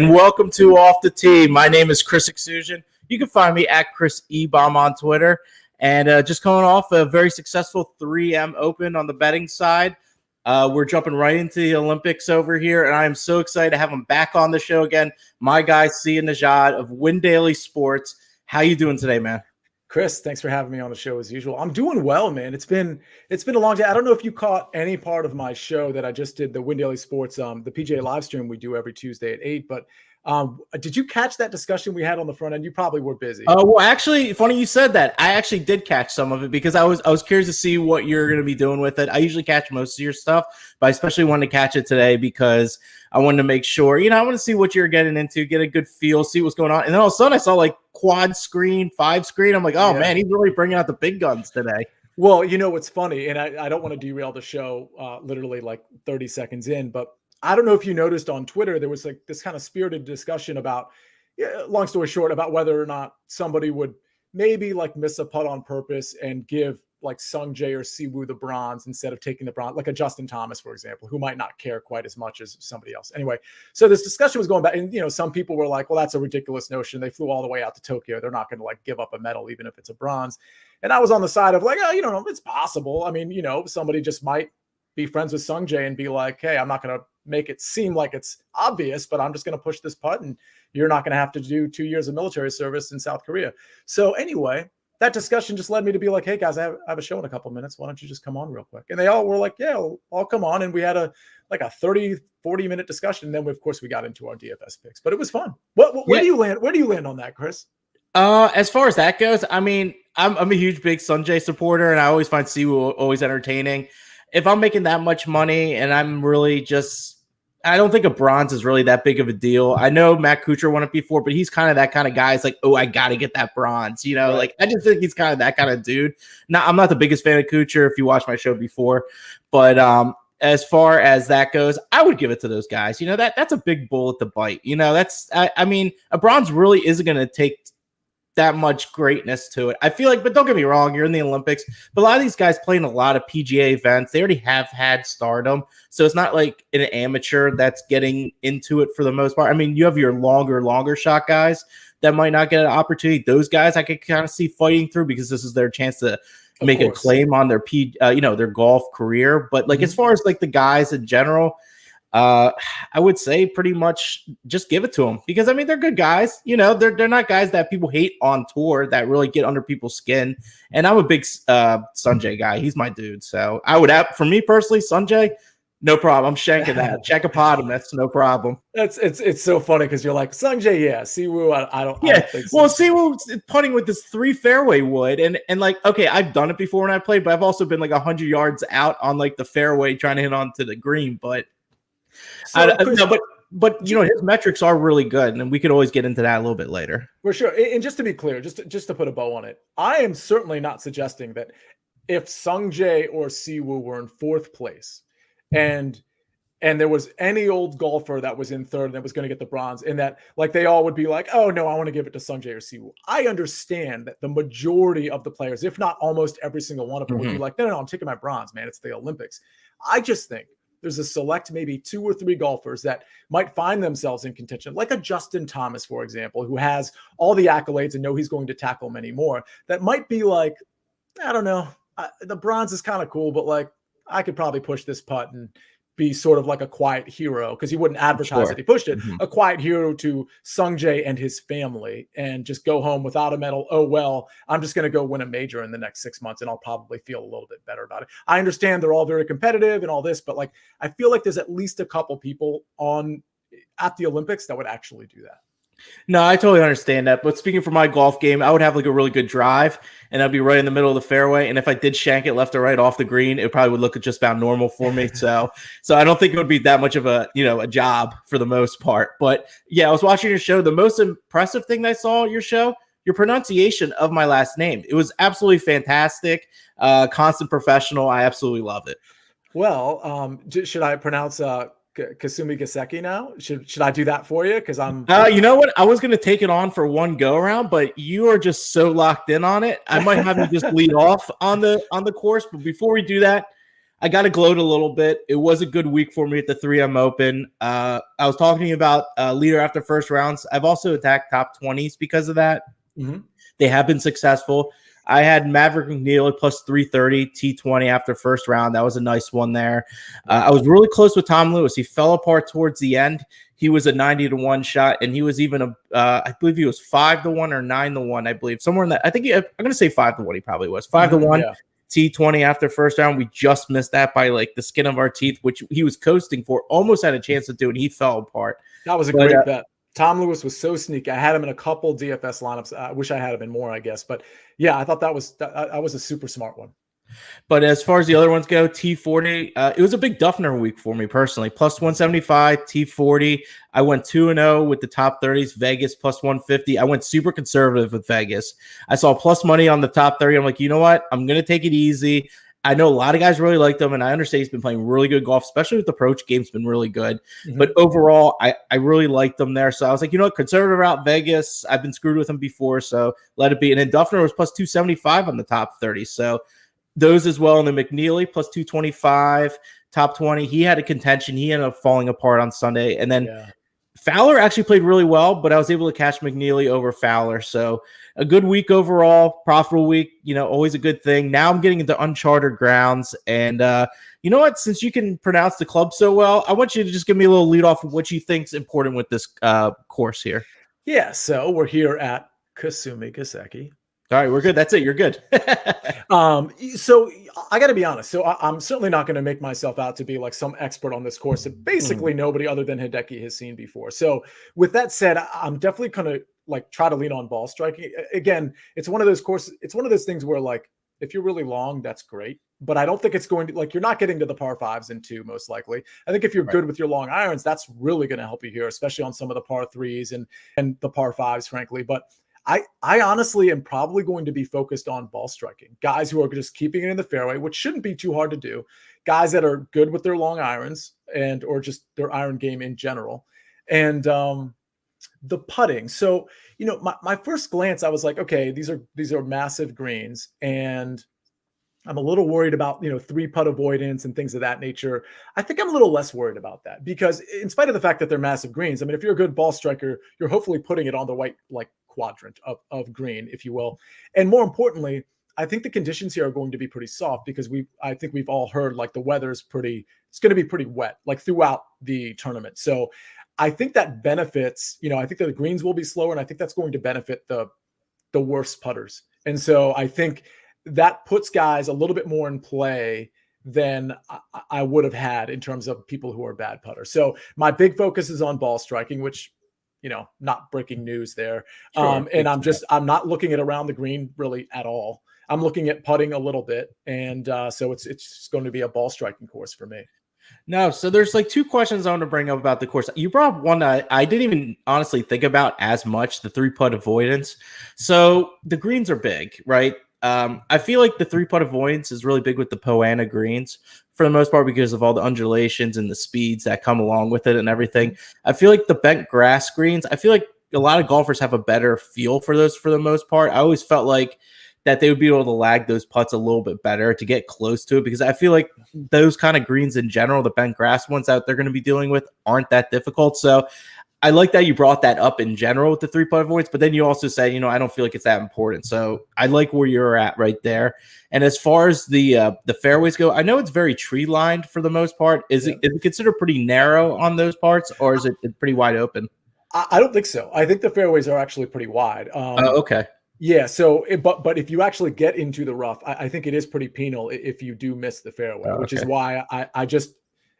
and welcome to Off the Tee. My name is Chris Exusion. You can find me at Chris Ebom on Twitter. And just coming off a very successful 3M Open on the betting side. We're jumping right into the Olympics over here, and I am so excited to have him back on the show again. My guy, Sia Nejad of Win Daily Sports. How you doing today, man? Chris, thanks for having me on the show as usual. I'm doing well, man. It's been a long day. I don't know if you caught any part of my show that I just did, the Win Daily Sports, the PGA live stream we do every Tuesday at 8. But did you catch that discussion we had on the front end? You probably were busy. Well, actually, funny you said that. I actually did catch some of it because I was curious to see what you're going to be doing with it. I usually catch most of your stuff, but I especially wanted to catch it today because I wanted to make sure, I want to see what you're getting into, get a good feel, see what's going on. And then all of a sudden I saw like quad screen, 5 screen. I'm like, oh man, he's really bringing out the big guns today. Well, what's funny, and I don't want to derail the show literally like 30 seconds in, but I don't know if you noticed on Twitter, there was like this kind of spirited discussion about, long story short, about whether or not somebody would maybe like miss a putt on purpose and give like Sung Jae or Siwoo the bronze instead of taking the bronze, like a Justin Thomas, for example, who might not care quite as much as somebody else. Anyway, so this discussion was going back, and some people were like, well, that's a ridiculous notion. They flew all the way out to Tokyo. They're not going to like give up a medal, even if it's a bronze. And I was on the side of like, oh, it's possible. I mean, somebody just might be friends with Sung Jae and be like, hey, I'm not going to make it seem like it's obvious, but I'm just going to push this putt and you're not going to have to do 2 years of military service in South Korea. So anyway, that discussion just led me to be like, hey guys, I have a show in a couple minutes. Why don't you just come on real quick? And they all were like, yeah, I'll come on. And we had a 30, 40 minute discussion. And then of course we got into our DFS picks, but it was fun. Where do you land? Where do you land on that, Chris? As far as that goes, I mean, I'm a huge big Sung Jae supporter and I always find Siwoo always entertaining. If I'm making that much money and I'm really I don't think a bronze is really that big of a deal. I know Matt Kuchar won it before, but he's kind of that kind of guy. It's like, oh, I got to get that bronze. Right. Like I just think he's kind of that kind of dude. Now, I'm not the biggest fan of Kuchar if you watched my show before, but as far as that goes, I would give it to those guys. That's a big bullet to bite. I mean, a bronze really isn't going to take that much greatness to it. I feel like, but don't get me wrong, you're in the Olympics, but a lot of these guys play in a lot of PGA events. They already have had stardom. So it's not like an amateur that's getting into it for the most part. I mean, you have your longer shot guys that might not get an opportunity. Those guys I could kind of see fighting through because this is their chance to make a claim on their their golf career. But like, as far as like the guys in general, I would say pretty much just give it to them because I mean they're good guys. They're not guys that people hate on tour that really get under people's skin. And I'm a big Sung Jae guy. He's my dude. So I would have, for me personally, Sung Jae, no problem. I'm shanking that. Check-a-pot-him. No problem. It's so funny because you're like Sung Jae, yeah. Siwoo, I don't think so. Well, Siwoo putting with this 3 fairway wood, and like, okay, I've done it before when I played, but I've also been like 100 yards out on like the fairway trying to hit onto the green, but. But his metrics are really good, and we could always get into that a little bit later. For sure. And just to be clear, just to put a bow on it, I am certainly not suggesting that if Sung Jae or Siwoo were in 4th place and there was any old golfer that was in 3rd that was going to get the bronze, and that like they all would be like, oh no, I want to give it to Sung Jae or Siwoo. I understand that the majority of the players, if not almost every single one of them, would be like, no, I'm taking my bronze, man. It's the Olympics. I just think there's a select maybe 2 or 3 golfers that might find themselves in contention, like a Justin Thomas, for example, who has all the accolades and know he's going to tackle many more, that might be like, I don't know, the bronze is kind of cool, but like I could probably push this putt and be sort of like a quiet hero because he wouldn't advertise that he pushed it, a quiet hero to Sung Jae and his family and just go home without a medal. Oh, well, I'm just going to go win a major in the next 6 months and I'll probably feel a little bit better about it. I understand they're all very competitive and all this, but like, I feel like there's at least a couple people at the Olympics that would actually do that. No, I totally understand that. But speaking for my golf game, I would have like a really good drive and I'd be right in the middle of the fairway. And if I did shank it left or right off the green, it probably would look just about normal for me. So I don't think it would be that much of a job for the most part. But yeah, I was watching your show. The most impressive thing I saw your show, your pronunciation of my last name. It was absolutely fantastic. Constant professional. I absolutely love it. Well, should I pronounce Kasumi Gaseki now? Should I do that for you? Because I'm you know what? I was gonna take it on for one go around, but you are just so locked in on it. I might have you just lead off on the course. But before we do that, I got to gloat a little bit. It was a good week for me at the 3M Open. I was talking about leader after first rounds. I've also attacked top 20s because of that. Mm-hmm. They have been successful. I had Maverick McNeely plus 330 T20 after first round. That was a nice one there. I was really close with Tom Lewis. He fell apart towards the end. He was a 90-1 shot, and he was even I believe he was 5-1 or 9-1. I believe somewhere in that. I'm going to say 5-1. He probably was 5-1. Yeah. T20 after first round. We just missed that by like the skin of our teeth, which he was coasting for. Almost had a chance to do, and he fell apart. That was a great bet. Tom Lewis was so sneaky. I had him in a couple DFS lineups. I wish I had him in more, I guess. But yeah, I thought that was a super smart one. But as far as the other ones go, T40, it was a big Duffner week for me personally. Plus 175, T40. I went 2-0 with the top 30s. Vegas plus 150. I went super conservative with Vegas. I saw plus money on the top 30. I'm like, you know what? I'm going to take it easy. I know a lot of guys really like him, and I understand he's been playing really good golf, especially with the approach game's been really good. Mm-hmm. But overall, I really liked him there. So I was like, you know what, conservative route Vegas. I've been screwed with him before, so let it be. And then Duffner was plus 275 on the top 30. So those as well. And then McNeely plus 225, top 20. He had a contention. He ended up falling apart on Sunday. And then Fowler actually played really well, but I was able to catch McNeely over Fowler. So a good week overall, profitable week, always a good thing. Now I'm getting into uncharted grounds. And you know what? Since you can pronounce the club so well, I want you to just give me a little lead off of what you think's important with this course here. Yeah, so we're here at Kasumi Kaseki. All right, we're good. That's it. You're good. So I got to be honest. So I'm certainly not going to make myself out to be like some expert on this course that basically nobody other than Hideki has seen before. So with that said, I'm definitely going to like try to lean on ball striking. Again, it's one of those courses. It's one of those things where like, if you're really long, that's great. But I don't think it's going to like, you're not getting to the par fives in 2, most likely. I think if you're good with your long irons, that's really going to help you here, especially on some of the par 3s and the par 5s, frankly. But I honestly am probably going to be focused on ball striking. Guys who are just keeping it in the fairway, which shouldn't be too hard to do. Guys that are good with their long irons or just their iron game in general. And the putting. So, my first glance, I was like, okay, these are massive greens. And I'm a little worried about, 3-putt avoidance and things of that nature. I think I'm a little less worried about that because in spite of the fact that they're massive greens, I mean, if you're a good ball striker, you're hopefully putting it on the right, like, quadrant of green, if you will. And more importantly, I think the conditions here are going to be pretty soft because I think we've all heard like the weather's it's going to be pretty wet, like throughout the tournament. So I think that benefits, I think that the greens will be slower, and I think that's going to benefit the worst putters. And so I think that puts guys a little bit more in play than I would have had in terms of people who are bad putters. So my big focus is on ball striking, which, not breaking news there. Sure, and I'm not looking at around the green really at all. I'm looking at putting a little bit. And so it's just going to be a ball striking course for me. No, so there's like 2 questions I want to bring up about the course. You brought up one I didn't even honestly think about as much, the 3-putt avoidance. So the greens are big, right? I feel like the 3-putt avoidance is really big with the Poana greens for the most part because of all the undulations and the speeds that come along with it and everything. I feel like the bent grass greens, I feel like a lot of golfers have a better feel for those for the most part. I always felt like that they would be able to lag those putts a little bit better to get close to it because I feel like those kind of greens in general, the bent grass ones that they're going to be dealing with aren't that difficult. So I like that you brought that up in general with the 3-putt avoidance, but then you also said, I don't feel like it's that important. So I like where you're at right there. And as far as the fairways go, I know it's very tree lined for the most part. Is it considered pretty narrow on those parts, or is it pretty wide open? I don't think so. I think the fairways are actually pretty wide. Okay. Yeah. So, but if you actually get into the rough, I think it is pretty penal if you do miss the fairway, which is why I just.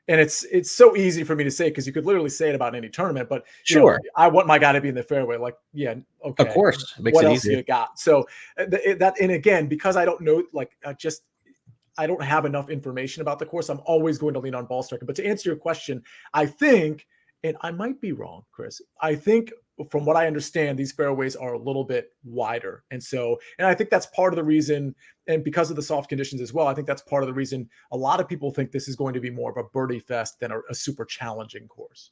And it's so easy for me to say because you could literally say it about any tournament, but sure, I want my guy to be in the fairway. Like, yeah, okay, of course, it makes what else you got? So that, and again, because I don't know, like, I don't have enough information about the course. I'm always going to lean on ball striking. But to answer your question, I think, and I might be wrong, Chris, I think from what I understand, these fairways are a little bit wider. And I think that's part of the reason, and because of the soft conditions as well, I think that's part of the reason a lot of people think this is going to be more of a birdie fest than a super challenging course.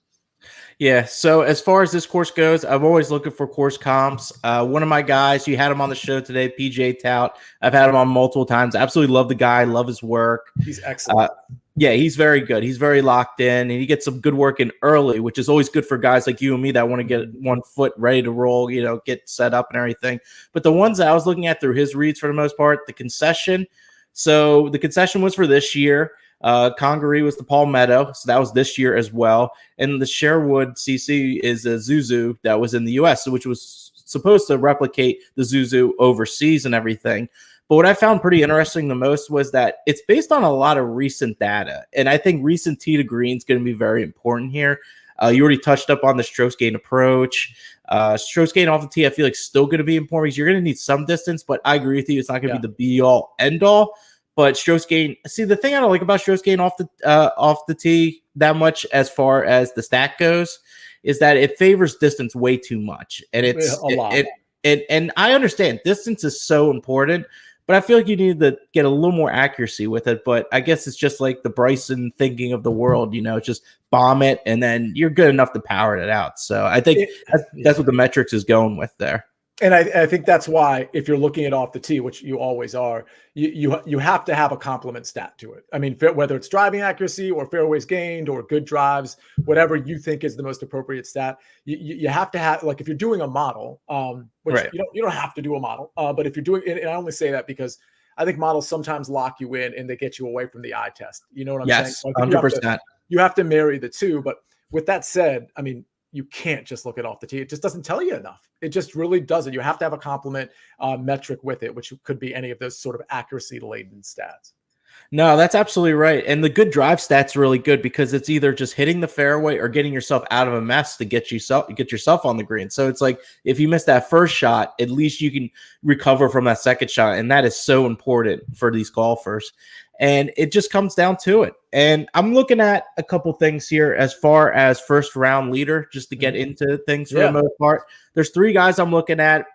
Yeah, so as far as this course goes, I'm always looking for course comps. One of my guys, you had him on the show today, PJ Tout. I've had him on multiple times. Absolutely love the guy, love his work. He's excellent. Yeah, he's very good. He's very locked in, and he gets some good work in early, which is always good for guys like you and me that want to get one foot ready to roll, get set up and everything. But the ones that I was looking at through his reads for the most part, the concession. So the concession was for this year. Congaree was the Palmetto, so that was this year as well. And the Sherwood CC is a Zuzu that was in the US, which was supposed to replicate the Zuzu overseas and everything. But what I found pretty interesting the most was that it's based on a lot of recent data. And I think recent tee to green is going to be very important here. You already touched up on the strokes gain approach. Strokes gain off the tee, I feel like still going to be important because you're going to need some distance, but I agree with you. It's not going to be the be all end all. But strokes gain, see, the thing I don't like about strokes gain off the tee that much as far as the stat goes is that it favors distance way too much. And it's a lot. And I understand distance is so important, but I feel like you need to get a little more accuracy with it. But I guess it's just like the Bryson thinking of the world, just bomb it and then you're good enough to power it out. So I think that's what the metrics is going with there. And I think that's why if you're looking at off the tee, which you always are, you have to have a complement stat to it. I mean, whether it's driving accuracy or fairways gained or good drives, whatever you think is the most appropriate stat, you have to have, like if you're doing a model, which right. you don't have to do a model, but if you're doing, and I only say that because I think models sometimes lock you in and they get you away from the eye test. You know what I'm saying? Yes, 100%. You have to marry the two. But with that said, I mean, you can't just look it off the tee. It just doesn't tell you enough. It just really doesn't. You have to have a complement metric with it, which could be any of those sort of accuracy-laden stats. No, that's absolutely right. And the good drive stat's really good because it's either just hitting the fairway or getting yourself out of a mess to get yourself on the green. So it's like if you miss that first shot, at least you can recover from that second shot. And that is so important for these golfers. And it just comes down to it. And I'm looking at a couple things here as far as first round leader, just to get into things for the most part. There's three guys I'm looking at.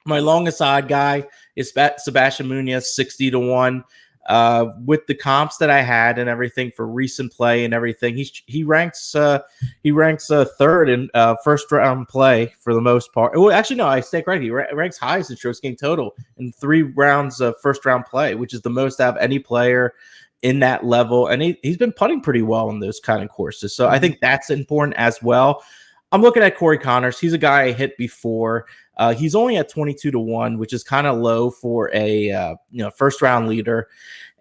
My longest odd guy is Sebastian Munoz, 60-1. With the comps that I had and everything for recent play and everything, he ranks third in first round play for the most part. Well, actually, no, I stay correct. He ranks highest in strokes gained total in 3 rounds of first round play, which is the most out of any player in that level. And he's been putting pretty well in those kind of courses. So I think that's important as well. I'm looking at Corey Connors. He's a guy I hit before. He's only at 22-1, which is kind of low for a first round leader.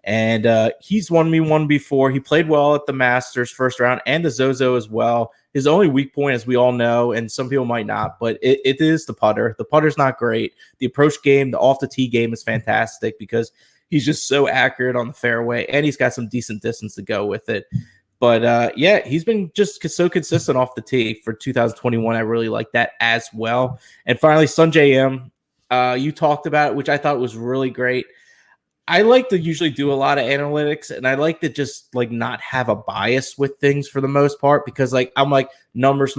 And he's won me one before. He played well at the Masters first round and the Zozo as well. His only weak point, as we all know, and some people might not, but it is the putter. The putter's not great. The approach game, the off the tee game is fantastic because he's just so accurate on the fairway and he's got some decent distance to go with it. But he's been just so consistent off the tee for 2021. I really like that as well. And finally, Sungjae Im, you talked about it, which I thought was really great. I like to usually do a lot of analytics, and I like to just like not have a bias with things for the most part because I'm like numbers.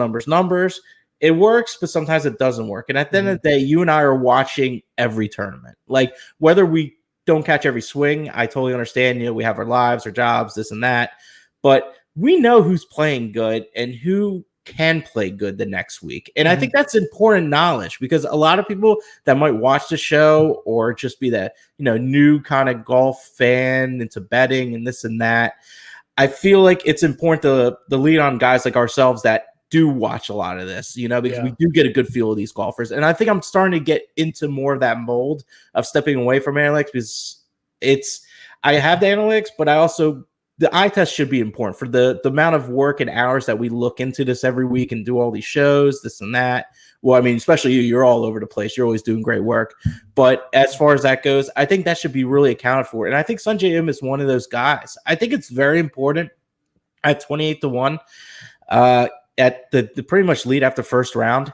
It works, but sometimes it doesn't work. And at the end of the day, you and I are watching every tournament. Like whether we don't catch every swing, I totally understand. We have our lives, our jobs, this and that. But we know who's playing good and who can play good the next week. And I think that's important knowledge because a lot of people that might watch the show or just be that, new kind of golf fan into betting and this and that. I feel like it's important to lead on guys like ourselves that do watch a lot of this, because we do get a good feel of these golfers. And I think I'm starting to get into more of that mold of stepping away from analytics because I have the analytics, but I also the eye test should be important for the amount of work and hours that we look into this every week and do all these shows, this and that. Well, I mean, especially you're all over the place. You're always doing great work. But as far as that goes, I think that should be really accounted for. And I think Sungjae Im is one of those guys. I think it's very important at 28-1 at the pretty much lead after first round.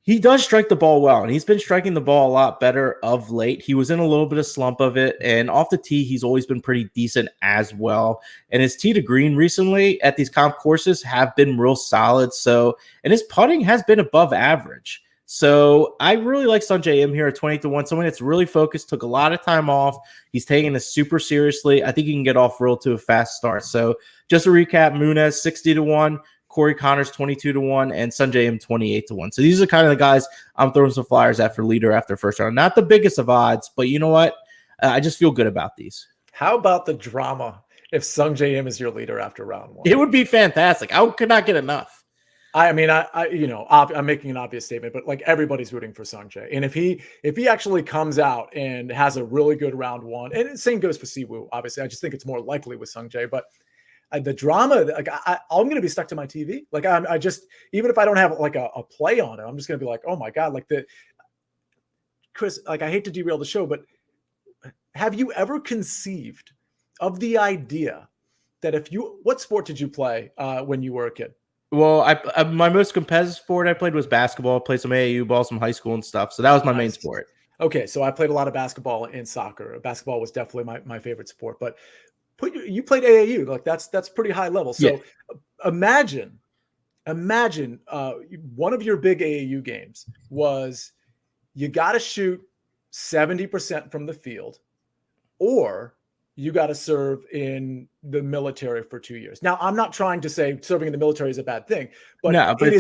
He does strike the ball well, and he's been striking the ball a lot better of late. He was in a little bit of slump of it, and off the tee, he's always been pretty decent as well. And his tee to green recently at these comp courses have been real solid. And his putting has been above average. So I really like Sungjae Im here at 28-1. Someone that's really focused, took a lot of time off. He's taking this super seriously. I think he can get off real to a fast start. So just to recap, Munoz 60-1. Corey Connors 22-1, and Sungjae Im 28-1. So these are kind of the guys I'm throwing some flyers at for leader after first round. Not the biggest of odds, but you know what? I just feel good about these. How about the drama if Sungjae Im is your leader after round 1? It would be fantastic. I could not get enough. I mean, I'm making an obvious statement, but like everybody's rooting for Sungjae, and if he actually comes out and has a really good round 1, and the same goes for Siwoo, obviously, I just think it's more likely with Sungjae. But the drama, like I'm going to be stuck to my TV. Like I just, even if I don't have like a play on it, I'm just going to be like, oh my god, like Chris, like I hate to derail the show, but have you ever conceived of the idea that what sport did you play when you were a kid? Well, my most competitive sport I played was basketball. I played some AAU ball, some high school and stuff. So that was my main sport. Okay, so I played a lot of basketball and soccer. Basketball was definitely my favorite sport. But you played AAU, like that's pretty high level. So yeah. Imagine one of your big AAU games was you got to shoot 70% from the field, or you got to serve in the military for 2 years. Now, I'm not trying to say serving in the military is a bad thing, but it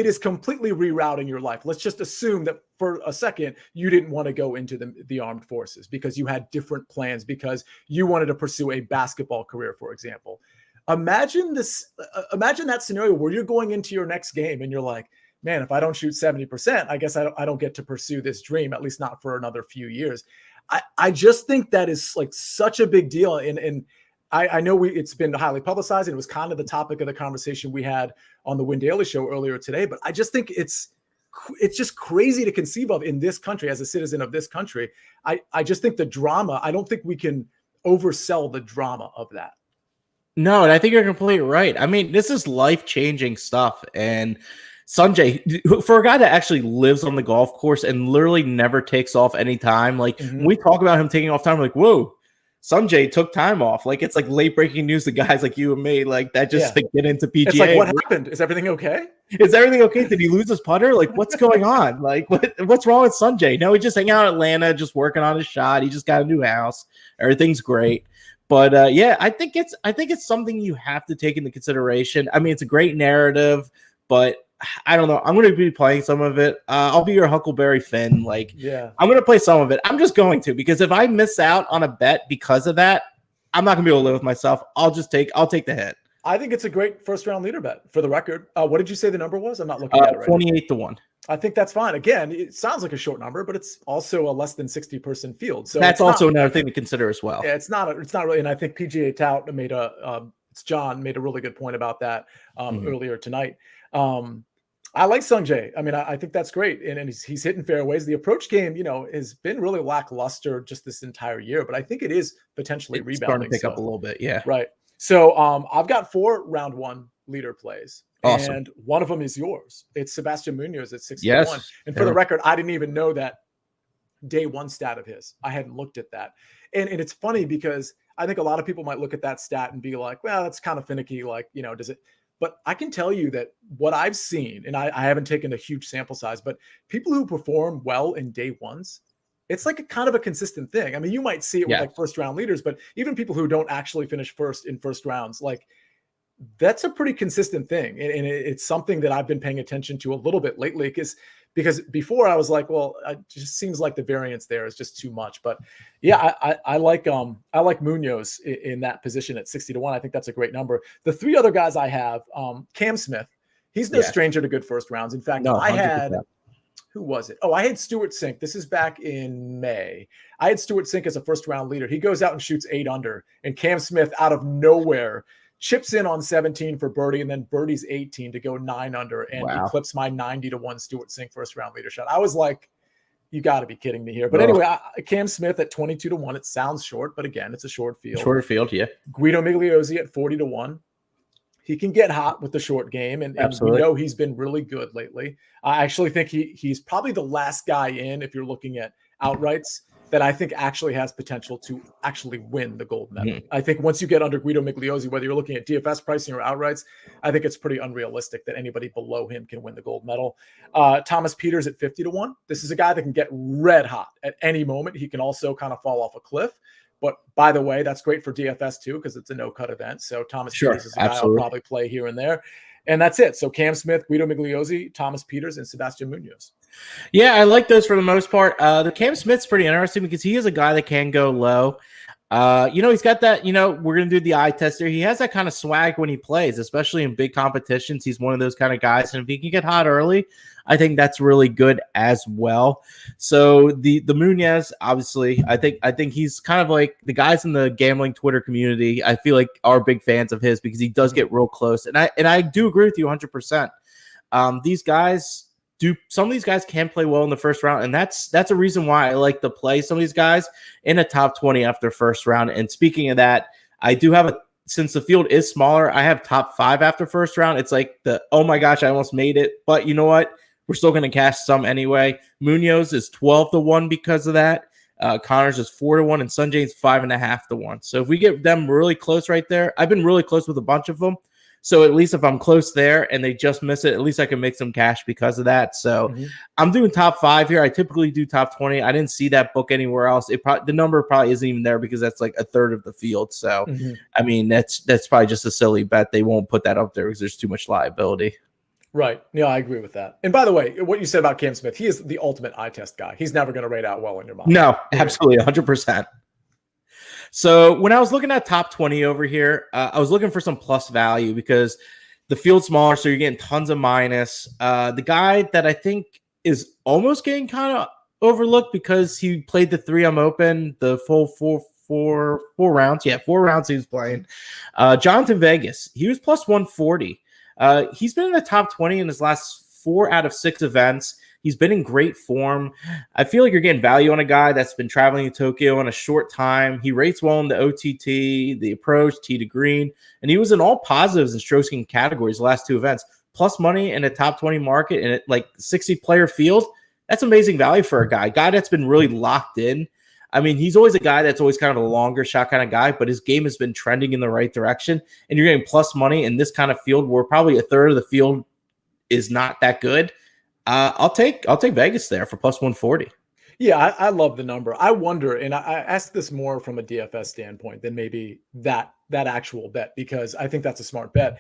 is completely rerouting your life. Let's just assume that for a second, you didn't want to go into the armed forces because you had different plans, because you wanted to pursue a basketball career, for example. Imagine that scenario where you're going into your next game and you're like, man, if I don't shoot 70%, I guess I don't get to pursue this dream, at least not for another few years. I just think that is like such a big deal. And I know it's been highly publicized, and it was kind of the topic of the conversation we had on the Win Daily show earlier today. But I just think it's just crazy to conceive of in this country, as a citizen of this country. I just think the drama, I don't think we can oversell the drama of that. No, and I think you're completely right. I mean, this is life-changing stuff. And Sungjae, for a guy that actually lives on the golf course and literally never takes off any time, like when we talk about him taking off time, like, whoa, Sungjae took time off. Like, it's like late breaking news to guys like you and me, like that just to get into PGA. It's like, what happened? Is everything okay? Is everything okay? Did he lose his putter? Like, what's going on? Like, what's wrong with Sungjae? No, he just hanging out in Atlanta, just working on his shot. He just got a new house. Everything's great. But yeah, I think it's something you have to take into consideration. I mean, it's a great narrative, but I don't know. I'm going to be playing some of it. I'll be your Huckleberry Finn. Like, yeah, I'm going to play some of it. I'm just going to, because if I miss out on a bet because of that, I'm not going to be able to live with myself. I'll take the hit. I think it's a great first round leader bet, for the record. What did you say the number was? I'm not looking at it right 28-1. I think that's fine. Again, it sounds like a short number, but it's also a less than 60-person field. So that's also another thing to consider as well. Yeah, it's not really. And I think PGA Tout John made a really good point about that earlier tonight. I like Sungjae. I mean, I think that's great. And he's hitting fairways. The approach game, has been really lackluster just this entire year, but I think it is potentially rebounding. Starting to pick up a little bit. Yeah. Right. So I've got 4 round 1 leader plays. Awesome. And one of them is yours. It's Sebastian Munoz at 61. Yes. And for the record, I didn't even know that day 1 stat of his. I hadn't looked at that. And it's funny because I think a lot of people might look at that stat and be like, well, that's kind of finicky. Like, does it? But I can tell you that what I've seen, and I haven't taken a huge sample size, but people who perform well in day 1s, it's like a kind of a consistent thing. I mean, you might see it with like first round leaders, but even people who don't actually finish first in first rounds, like that's a pretty consistent thing. And it's something that I've been paying attention to a little bit lately, because before I was like, well, it just seems like the variance there is just too much. But yeah, I like Munoz in that position at 60-1. I think that's a great number. The 3 other guys I have, Cam Smith, he's no stranger to good first rounds. In fact, I had, who was it? Oh, I had Stuart Sink. This is back in May. I had Stuart Sink as a first round leader. He goes out and shoots 8 under, and Cam Smith out of nowhere chips in on 17 for birdie, and then birdies 18 to go 9 under and eclipse my 90-1 Stuart Sink first round leader shot. I was like, you got to be kidding me here. But anyway, Cam Smith at 22-1. It sounds short, but again, it's a short field. Shorter field, yeah. Guido Migliozzi at 40-1. He can get hot with the short game, and we know he's been really good lately. I actually think he's probably the last guy in, if you're looking at outrights, that I think actually has potential to actually win the gold medal. I think once you get under Guido Migliozzi, whether you're looking at DFS pricing or outrights, I think it's pretty unrealistic that anybody below him can win the gold medal. Thomas Pieters at 50-1. This is a guy that can get red hot at any moment. He can also kind of fall off a cliff. But by the way, that's great for DFS too, because it's a no-cut event. So Thomas Pieters is a guy I'll probably play here and there. And that's it. So Cam Smith, Guido Migliozzi, Thomas Peters, and Sebastian Munoz. Yeah, I like those for the most part. The Cam Smith's pretty interesting because he is a guy that can go low. He's got that, we're going to do the eye test here. He has that kind of swag when he plays, especially in big competitions. He's one of those kind of guys. And if he can get hot early, I think that's really good as well. So the Munoz, obviously, I think he's kind of like the guys in the gambling Twitter community. I feel like are big fans of his because he does get real close. And I do agree with you 100%. Some of these guys can play well in the first round, and that's a reason why I like to play some of these guys in a top 20 after first round. And speaking of that, I do have since the field is smaller, I have top 5 after first round. It's like oh my gosh, I almost made it, but you know what? We're still going to cash some anyway. Munoz is 12-1 because of that. Connors is 4-1, and Sunjay's 5.5-1. So if we get them really close right there, I've been really close with a bunch of them. So at least if I'm close there and they just miss it, at least I can make some cash because of that. So I'm doing top 5 here. I typically do top 20. I didn't see that book anywhere else. The number probably isn't even there because that's like a third of the field. So, I mean, that's probably just a silly bet. They won't put that up there because there's too much liability. Right. Yeah, I agree with that. And by the way, what you said about Cam Smith, he is the ultimate eye test guy. He's never going to rate out well in your mind. No, absolutely, 100%. So when I was looking at top 20 over here, I was looking for some plus value because the field's smaller, so you're getting tons of minus. The guy that I think is almost getting kind of overlooked because he played the 3M Open, the full four rounds. Yeah, 4 rounds he was playing. Jonathan Vegas, he was plus 140. He's been in the top 20 in his last 4 out of 6 events. He's been in great form. I feel like you're getting value on a guy that's been traveling to Tokyo in a short time. He rates well in the OTT, the approach, tee to green, and he was in all positives and strokes gained categories the last 2 events. Plus money in a top 20 market and like 60-player field. That's amazing value for a guy that's been really locked in. I mean, he's always a guy that's always kind of a longer shot kind of guy, but his game has been trending in the right direction. And you're getting plus money in this kind of field where probably a third of the field is not that good. I'll take Vegas there for plus 140. Yeah, I love the number. I wonder, and I ask this more from a DFS standpoint than maybe that actual bet, because I think that's a smart bet.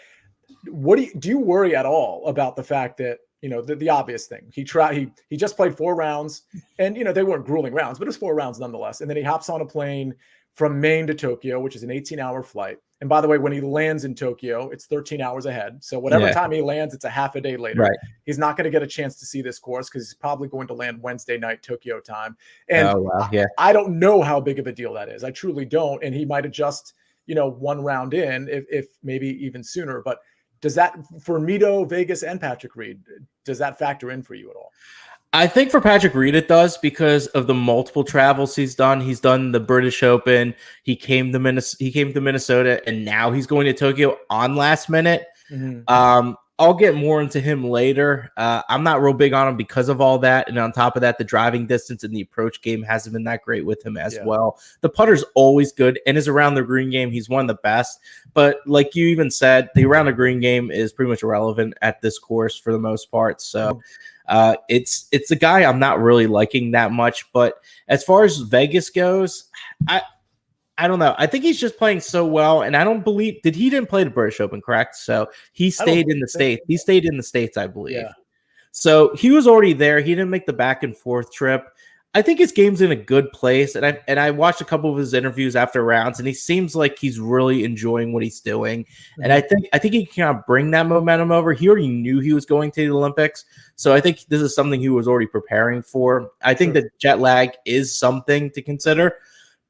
Do you worry at all about the fact that, the obvious thing, he just played 4 rounds and, they weren't grueling rounds, but it was 4 rounds nonetheless. And then he hops on a plane from Maine to Tokyo, which is an 18-hour flight. And by the way, when he lands in Tokyo, it's 13 hours ahead. So whatever time he lands, it's a half a day later. Right. He's not going to get a chance to see this course because he's probably going to land Wednesday night Tokyo time. And I don't know how big of a deal that is. I truly don't. And he might adjust, 1 round in, if maybe even sooner. But does that, for Mito, Vegas, and Patrick Reed, does that factor in for you at all? I think for Patrick Reed it does because of the multiple travels he's done. He's done the British Open. He came to Minnesota, and now he's going to Tokyo on last minute. I'll get more into him later. I'm not real big on him because of all that. And on top of that, the driving distance and the approach game hasn't been that great with him as well. The putter's always good, and his around the green game, he's one of the best. But like you even said, the around the green game is pretty much irrelevant at this course for the most part. So it's a guy I'm not really liking that much. But as far as Vegas goes, I don't know. I think he's just playing so well, and I don't believe he didn't play the British Open, correct? So he stayed in the States. He stayed in the States, I believe. Yeah. So he was already there. He didn't make the back and forth trip. I think his game's in a good place, and I watched a couple of his interviews after rounds, and he seems like he's really enjoying what he's doing. And I think he can kind of bring that momentum over. He already knew he was going to the Olympics, so I think this is something he was already preparing for. I think that jet lag is something to consider.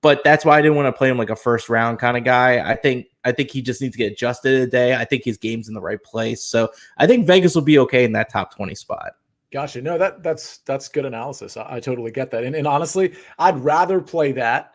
But that's why I didn't want to play him like a first round kind of guy. I think he just needs to get adjusted today. I think his game's in the right place. So I think Vegas will be okay in that top 20 spot. Gotcha. No, that's good analysis. I totally get that. And honestly, I'd rather play that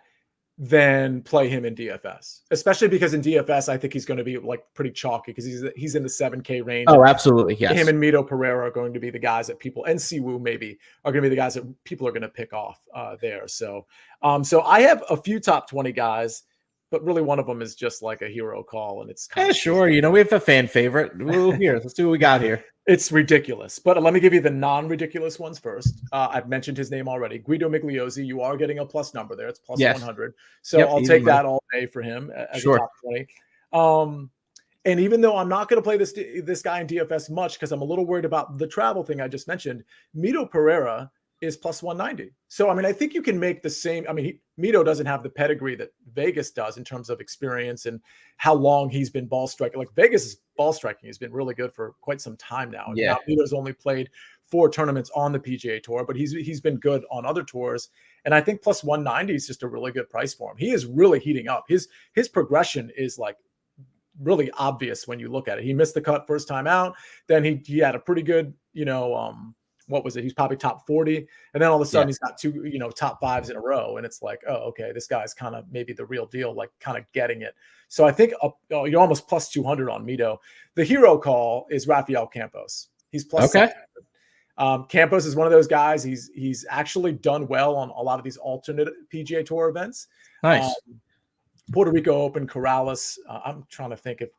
than play him in DFS, especially because in DFS, I think he's going to be like pretty chalky because he's in the 7K range. Oh, absolutely. Yes. Him and Mito Pereira are going to be the guys that people, and Siwoo maybe, are going to be the guys that people are going to pick off there. So I have a few top 20 guys, but really one of them is just like a hero call. And it's kind of sure. We have a fan favorite. Here, let's see what we got here. It's ridiculous, but let me give you the non-ridiculous ones first. I've mentioned his name already. Guido Migliozzi, you are getting a plus number there. It's plus 100. So I'll take that all day for him as a top 20. And even though I'm not going to play this guy in DFS much because I'm a little worried about the travel thing I just mentioned, Mito Pereira is plus 190. So, I mean, I think you can make the same. I mean, Mito doesn't have the pedigree that Vegas does in terms of experience and how long he's been ball striking. Like Vegas' ball striking has been really good for quite some time now. And now Mito's only played 4 tournaments on the PGA Tour, but he's been good on other tours. And I think plus 190 is just a really good price for him. He is really heating up. His progression is like really obvious when you look at it. He missed the cut first time out. Then he had a pretty good, what was it? He's probably top 40. And then all of a sudden he's got 2, top 5s in a row. And it's like, oh, okay, this guy's kind of maybe the real deal, like kind of getting it. So I think you're almost plus 200 on Mito. The hero call is Rafael Campos. He's plus 700. Campos is one of those guys. He's actually done well on a lot of these alternate PGA Tour events. Nice. Puerto Rico Open, Corrales. I'm trying to think of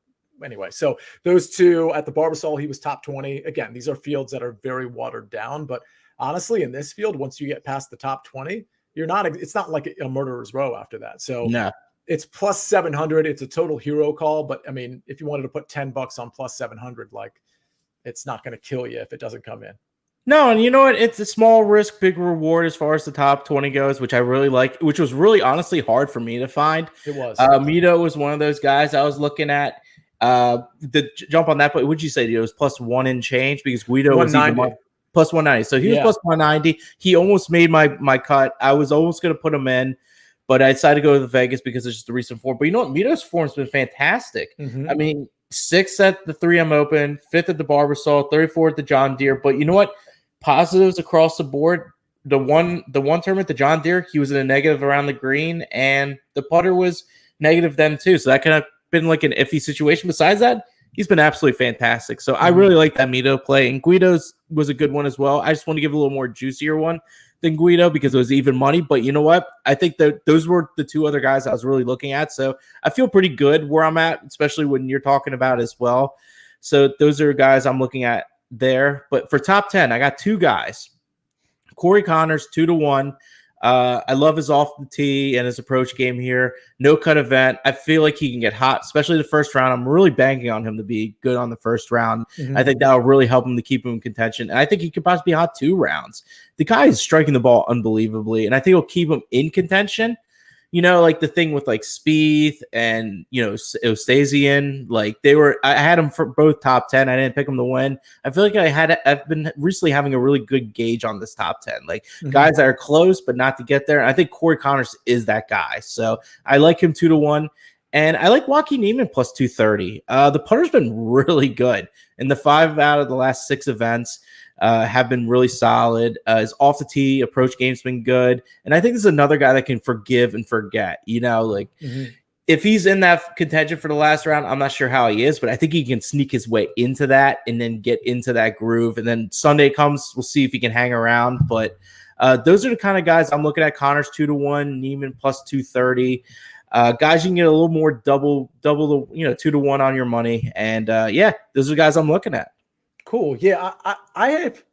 anyway. So those 2 at the Barbasol, he was top 20. Again, these are fields that are very watered down, but honestly, in this field, once you get past the top 20, it's not like a murderer's row after that. So it's plus 700. It's a total hero call, but I mean, if you wanted to put $10 on plus 700, like it's not going to kill you if it doesn't come in. No, and you know what? It's a small risk, big reward as far as the top 20 goes, which I really like, which was really honestly hard for me to find. It was. Mito was one of those guys I was looking at. The jump on that, but would you say it was plus 1 and change because Guido was even plus 190. So he was plus 190. He almost made my cut. I was almost going to put him in, but I decided to go to the Vegas because it's just the recent form. But you know what? Mito's form's been fantastic. Mm-hmm. I mean, 6th at the 3M Open, 5th at the Barbasol, 34th at the John Deere. But you know what? Positives across the board. The one tournament, the John Deere, he was in a negative around the green, and the putter was negative then too. So that kind of been like an iffy situation. Besides that, he's been absolutely fantastic. So I really like that Mito play, and Guido's was a good one as well. I just want to give a little more juicier one than Guido because it was even money. But you know what? I think that those were the 2 other guys I was really looking at. So I feel pretty good where I'm at, especially when you're talking about as well. So those are guys I'm looking at there. But for top 10, I got 2 guys. Corey Connors, 2-1. I love his off the tee and his approach game here. No cut event. I feel like he can get hot, especially the first round. I'm really banking on him to be good on the first round. Mm-hmm. I think that'll really help him to keep him in contention. And I think he could possibly be hot 2 rounds. The guy is striking the ball unbelievably, and I think he'll keep him in contention. Like the thing with like Spieth and, Ostasian, like I had him for both top 10. I didn't pick him to win. I feel like I've been recently having a really good gauge on this top 10, like guys that are close, but not to get there. And I think Corey Connors is that guy. So I like him 2-1. And I like Joaquin Niemann plus 230. The putter's been really good in the 5 out of the last 6 events. Have been really solid. His off the tee approach game's been good. And I think this is another guy that can forgive and forget, if he's in that contention for the last round, I'm not sure how he is, but I think he can sneak his way into that and then get into that groove. And then Sunday comes, we'll see if he can hang around. But those are the kind of guys I'm looking at. Connors 2-1, Niemann plus 230. Guys, you can get a little more double the 2-1 on your money. And those are the guys I'm looking at. Cool. Yeah, I have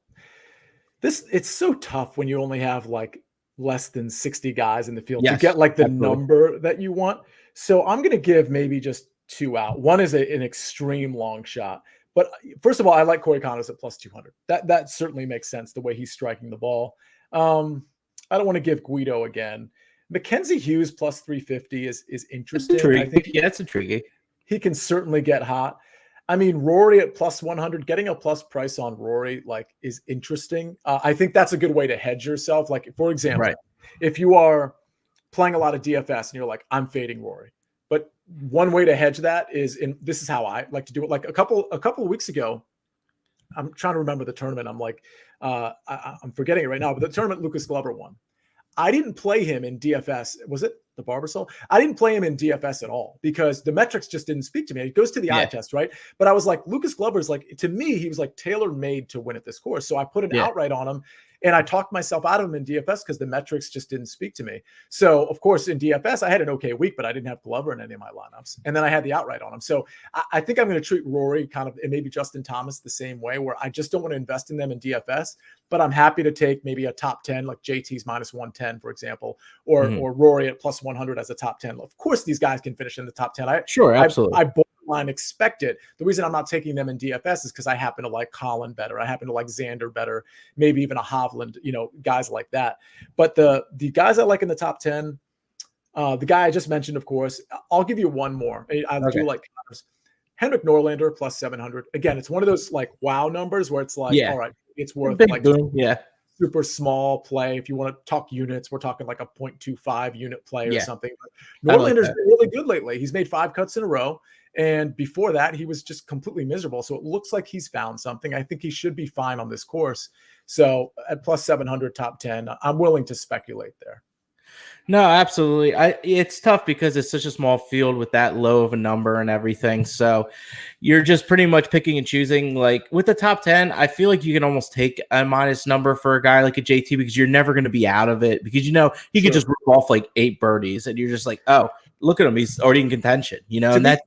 this. It's so tough when you only have like less than 60 guys in the field to get like the number that you want. So I'm going to give maybe just 2 out. One is an extreme long shot. But first of all, I like Corey Connors at plus 200. That certainly makes sense the way he's striking the ball. I don't want to give Guido again. Mackenzie Hughes plus 350 is interesting. I think that's intriguing. He can certainly get hot. I mean, Rory at plus 100, getting a plus price on Rory is interesting. I think that's a good way to hedge yourself. Like, for example, if you are playing a lot of DFS and you're like, I'm fading Rory. But one way to hedge that is, this is how I like to do it. Like a couple of weeks ago, I'm trying to remember the tournament. I'm like, I'm forgetting it right now, but the tournament Lucas Glover won. I didn't play him in DFS. Was it the Barbasol? I didn't play him in DFS at all because the metrics just didn't speak to me. It goes to the eye test, right? But I was like, Lucas Glover's to me, he was like tailor-made to win at this course. So I put an outright on him and I talked myself out of him in DFS because the metrics just didn't speak to me. So of course in DFS, I had an okay week, but I didn't have Glover in any of my lineups. And then I had the outright on him. So I think I'm going to treat Rory kind of, and maybe Justin Thomas the same way, where I just don't want to invest in them in DFS, but I'm happy to take maybe a top 10, like JT's minus 110, for example, or Rory at plus 100 as a top 10. Of course, these guys can finish in the top 10. Sure, absolutely. I line, expect it. The reason I'm not taking them in DFS is because I happen to like Colin better. I happen to like Xander better, maybe even a Hovland, guys like that. But the guys I like in the top 10, the guy I just mentioned, of course, I'll give you one more. I do like Henrik Norlander plus 700. Again, it's one of those like wow numbers where it's like, all right, it's worth big like boom. super small play. If you want to talk units, we're talking like a 0.25 unit play or something. But Norlander's been really good lately. He's made 5 cuts in a row. And before that, he was just completely miserable. So it looks like he's found something. I think he should be fine on this course. So at plus 700 top 10, I'm willing to speculate there. No, absolutely. It's tough because it's such a small field with that low of a number and everything. So you're just pretty much picking and choosing. Like with the top 10, I feel like you can almost take a minus number for a guy like a JT because you're never going to be out of it because he could just rip off like 8 birdies and you're just like, oh, look at him, he's already in contention. And I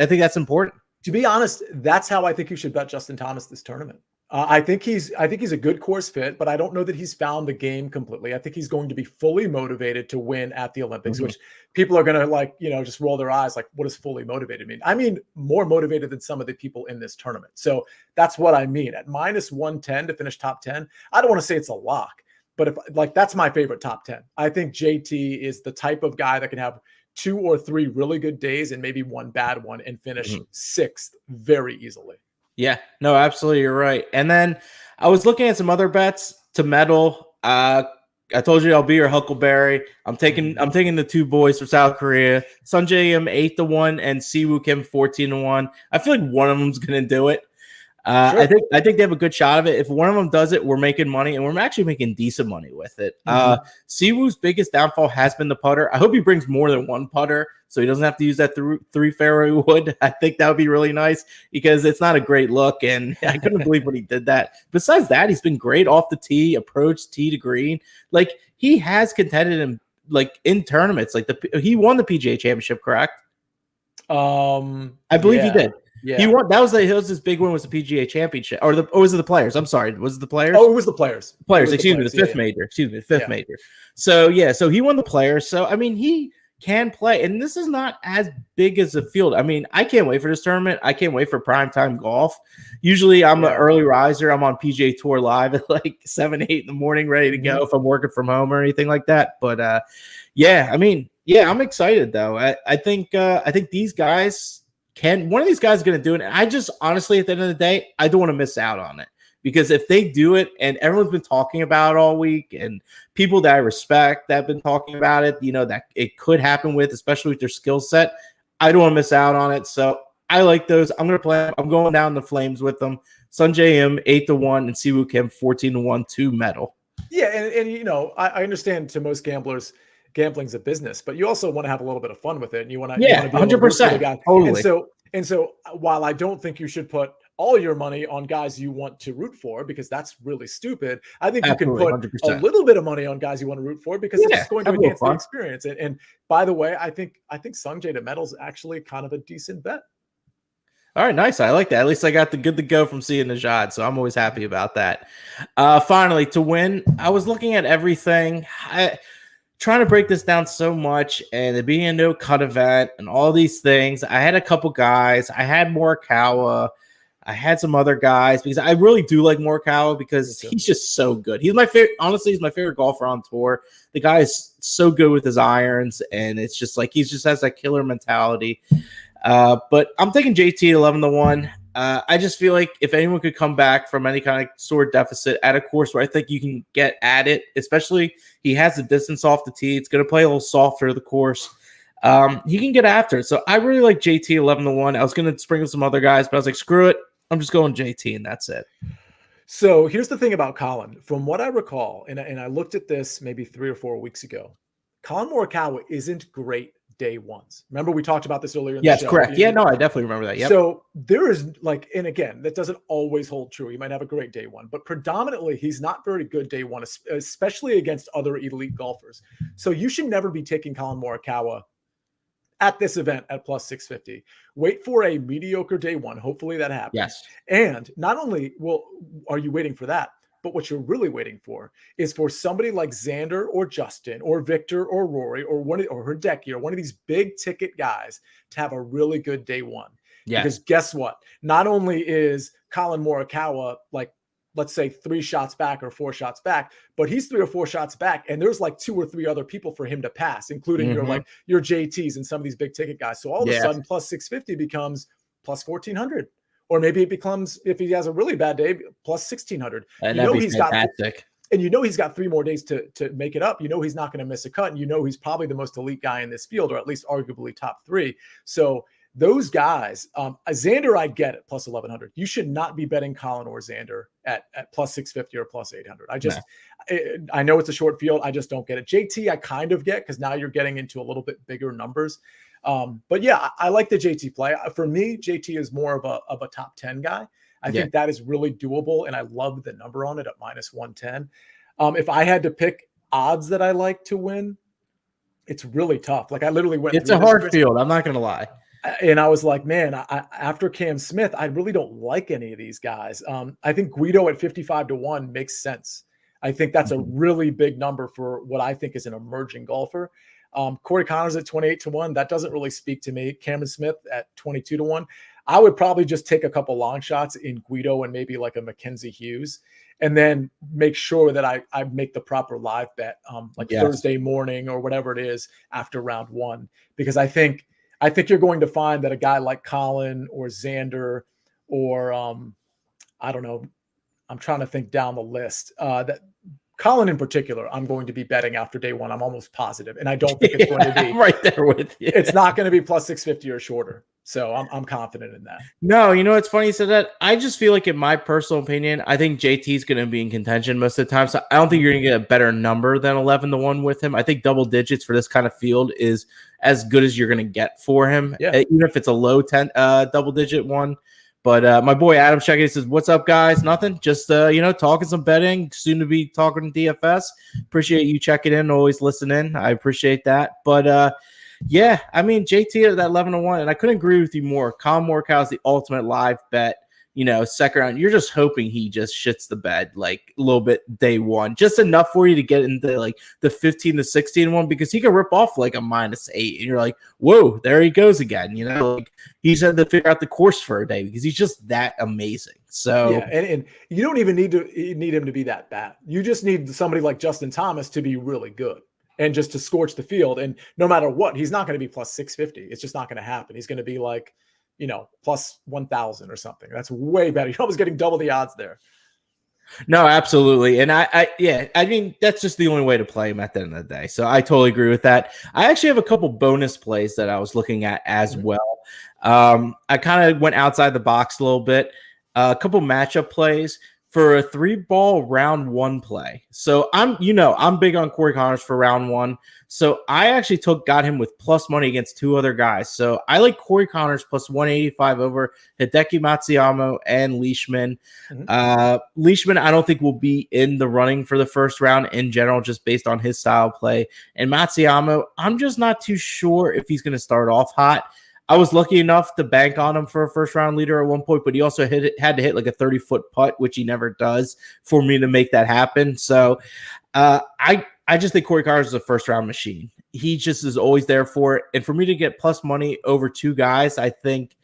think that's important. To be honest, that's how I think you should bet Justin Thomas this tournament. I think he's a good course fit, but I don't know that he's found the game completely. I think he's going to be fully motivated to win at the Olympics, which people are going to just roll their eyes. Like, what does fully motivated mean? I mean, more motivated than some of the people in this tournament. So that's what I mean. At minus 110 to finish top 10, I don't want to say it's a lock, but that's my favorite top 10. I think JT is the type of guy that can have 2 or 3 really good days and maybe one bad one and finish 6th very easily. Yeah, no, absolutely. You're right. And then I was looking at some other bets to medal. I told you I'll be your Huckleberry. I'm taking the 2 boys from South Korea, Sungjae Im 8-1 and Siwoo Kim 14-1. I feel like one of them's going to do it. Sure. I think they have a good shot of it. If one of them does it, we're making money, and we're actually making decent money with it. Siwoo's biggest downfall has been the putter. I hope he brings more than one putter, so he doesn't have to use that 3 fairway wood. I think that would be really nice because it's not a great look, and I couldn't believe when he did that. Besides that, he's been great off the tee, approach tee to green. Like he has contended in tournaments. Like he won the PGA Championship, correct? I believe he did. Yeah, he won. That was his big win was the PGA Championship, or was it the Players? I'm sorry, was it the Players? Oh, it was the Players. The fifth major. Excuse me, the fifth major. So so he won the Players. So I mean, he can play, and this is not as big as a field. I mean, I can't wait for this tournament. I can't wait for primetime golf. Usually, I'm an early riser. I'm on PGA Tour Live at like 7, 8 in the morning, ready to go if I'm working from home or anything like that. But I mean, I'm excited though. I think these guys. One of these guys is going to do it. And I just honestly, at the end of the day, I don't want to miss out on it because if they do it and everyone's been talking about it all week and people that I respect that have been talking about it, that it could happen with, especially with their skill set, I don't want to miss out on it. So I like those. I'm going to play. I'm going down the flames with them. Sungjae Im 8-1 and Siwoo Kim 14-1 to medal. Yeah. And I understand to most gamblers, gambling's a business, but you also want to have a little bit of fun with it, and you want to be 100%. Totally. And so while I don't think you should put all your money on guys you want to root for because that's really stupid, I think you can put 100%. A little bit of money on guys you want to root for because it's going to enhance the experience. And by the way, I think Sungjae to medal is actually kind of a decent bet. All right, nice. I like that. At least I got the good to go from Sia Nejad, so I'm always happy about that. Finally, to win, I was looking at everything. Trying to break this down so much, and it being a no cut event and all these things. I had a couple guys. I had Morikawa. I had some other guys because I really do like Morikawa because he's just so good. He's my favorite. Honestly, he's my favorite golfer on tour. The guy is so good with his irons, and it's just like he just has that killer mentality. But I'm taking JT 11-1. I just feel like if anyone could come back from any kind of sort of deficit at a course where I think you can get at it, especially he has the distance off the tee. It's going to play a little softer, the course. He can get after it. So I really like JT 11-1. I was going to sprinkle some other guys, but I was like, screw it. I'm just going JT, and that's it. So here's the thing about Colin. From what I recall, and I looked at this maybe 3 or 4 weeks ago, Colin Morikawa isn't great day ones. Remember we talked about this earlier in the show. Yes, correct. Yeah, no, I definitely remember that. Yep. So there is and again, that doesn't always hold true. He might have a great day one, but predominantly he's not very good day one, especially against other elite golfers. So you should never be taking Colin Morikawa at this event at plus 650. Wait for a mediocre day one. Hopefully that happens. Yes. And not only are you waiting for that, but what you're really waiting for is for somebody like Xander or Justin or Victor or Rory or Hideki or one of these big ticket guys to have a really good day one. Yeah. Because guess what? Not only is Colin Morikawa like, let's say 3 shots back or 4 shots back, but he's 3 or 4 shots back, and there's like 2 or 3 other people for him to pass, including your JTs and some of these big ticket guys. So all of a sudden, plus 650 becomes plus 1400, or maybe it becomes, if he has a really bad day, plus 1600. And that'd be fantastic. And he's got 3 more days to make it up. He's not going to miss a cut, and he's probably the most elite guy in this field, or at least arguably top 3. So those guys, Xander, I get it, plus 1100. You should not be betting Colin or Xander at plus 650 or plus 800. I know it's a short field. I just don't get it. JT, I kind of get, because now you're getting into a little bit bigger numbers. But yeah, I like the JT play. For me, JT is more of a top 10 guy. I think that is really doable, and I love the number on it at minus 110. If I had to pick odds that I like to win, it's really tough. Like I literally went. It's a hard field. I'm not going to lie. And I was like, man, after Cam Smith, I really don't like any of these guys. I think Guido at 55-1 makes sense. I think that's a really big number for what I think is an emerging golfer. Corey Connors at 28-1, that doesn't really speak to me. Cameron Smith at 22-1. I would probably just take a couple long shots in Guido and maybe like a Mackenzie Hughes, and then make sure that I make the proper live bet Thursday morning or whatever it is after round 1, because I think you're going to find that a guy like Colin or Xander or I don't know, I'm trying to think down the list, that Colin in particular, I'm going to be betting after day 1. I'm almost positive. And I don't think it's going to be right there with you. It's not going to be plus 650 or shorter. So I'm confident in that. No, it's funny you said that. I just feel like, in my personal opinion, I think JT is going to be in contention most of the time. So I don't think you're going to get a better number than 11-1 with him. I think double digits for this kind of field is as good as you're going to get for him, even if it's a low 10 double digit one. But my boy Adam Shecky says, "What's up, guys? Nothing. Just talking some betting. Soon to be talking DFS. Appreciate you checking in. Always listening. I appreciate that. But yeah, I mean JT at that 11-1, and I couldn't agree with you more. Colin Morikawa is the ultimate live bet. Second round, you're just hoping he just shits the bed like a little bit day 1, just enough for you to get into like the 15-16 one, because he can rip off like a -8, and you're like, whoa, there he goes again. Like he's had to figure out the course for a day because he's just that amazing. So yeah, and you don't even need him to be that bad. You just need somebody like Justin Thomas to be really good and just to scorch the field. And no matter what, he's not going to be plus 650. It's just not going to happen. He's going to be like, plus 1,000 or something. That's way better. You're almost getting double the odds there. No, absolutely. And I mean, that's just the only way to play him at the end of the day. So I totally agree with that. I actually have a couple bonus plays that I was looking at as well. I kind of went outside the box a little bit. A couple matchup plays for a 3-ball round 1 play. So I'm big on Corey Connors for round 1. So I actually got him with plus money against 2 other guys. So I like Corey Connors plus 185 over Hideki Matsuyama and Leishman. Leishman, I don't think will be in the running for the first round in general, just based on his style of play. And Matsuyama, I'm just not too sure if he's going to start off hot. I was lucky enough to bank on him for a first-round leader at one point, but he also had to hit like a 30-foot putt, which he never does, for me to make that happen. So I just think Corey Connors is a first-round machine. He just is always there for it. And for me to get plus money over 2 guys, I think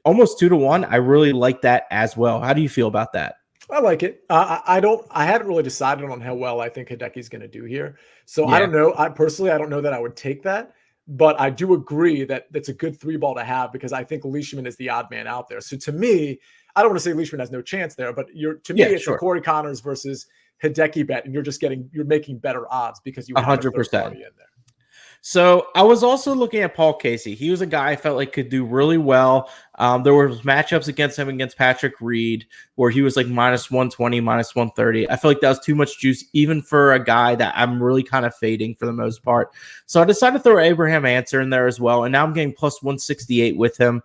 almost 2-1. I really like that as well. How do you feel about that? I like it. I haven't really decided on how well I think Hideki's going to do here. So I don't know. I don't know that I would take that. But I do agree that it's a good 3-ball to have, because I think Leishman is the odd man out there. So to me, I don't want to say Leishman has no chance there, but it's a Corey Connors versus Hideki bet, and you're making better odds because you have 100% in there. So I was also looking at Paul Casey. He was a guy I felt like could do really well. There were matchups against him against Patrick Reed where he was like minus 120, minus 130. I feel like that was too much juice, even for a guy that I'm really kind of fading for the most part. So I decided to throw Abraham Answer in there as well. And now I'm getting plus 168 with him.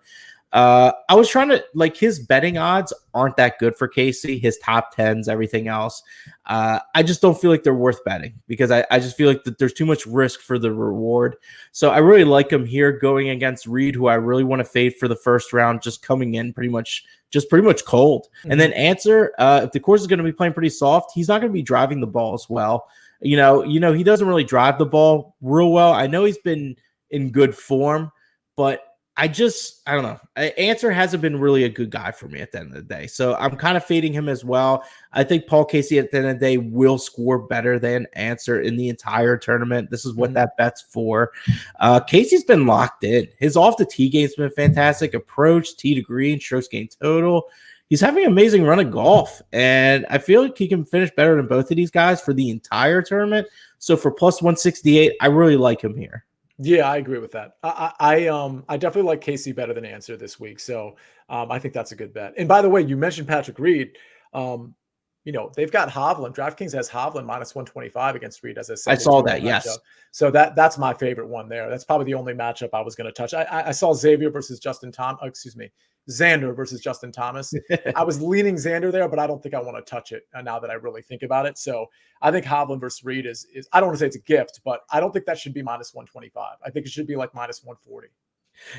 I was trying to, his betting odds aren't that good for Casey, his top 10s, everything else. I just don't feel like they're worth betting, because I just feel like that there's too much risk for the reward. So I really like him here going against Reed, who I really want to fade for the first round, just coming in pretty much cold. Mm-hmm. And then Answer, if the course is going to be playing pretty soft, he's not going to be driving the ball as well. He doesn't really drive the ball real well. I know he's been in good form, but I don't know. Answer hasn't been really a good guy for me at the end of the day. So I'm kind of fading him as well. I think Paul Casey at the end of the day will score better than Answer in the entire tournament. This is what that bet's for. Casey's been locked in. His off the tee game's been fantastic. Approach, tee to green, strokes gained total. He's having an amazing run of golf. And I feel like he can finish better than both of these guys for the entire tournament. So for plus 168, I really like him here. Yeah, I agree with that. I definitely like Casey better than Answer this week. So I think that's a good bet. And by the way, you mentioned Patrick Reed. They've got Hovland. DraftKings has Hovland minus 125 against Reed as a I saw that, matchup. yes. So that's my favorite one there. That's probably the only matchup I was going to touch. I saw Xander versus Justin Thomas. I was leaning Xander there, but I don't think I want to touch it now that I really think about it. So I think Hovland versus Reed is I don't want to say it's a gift, but I don't think that should be minus 125. I think it should be like minus 140.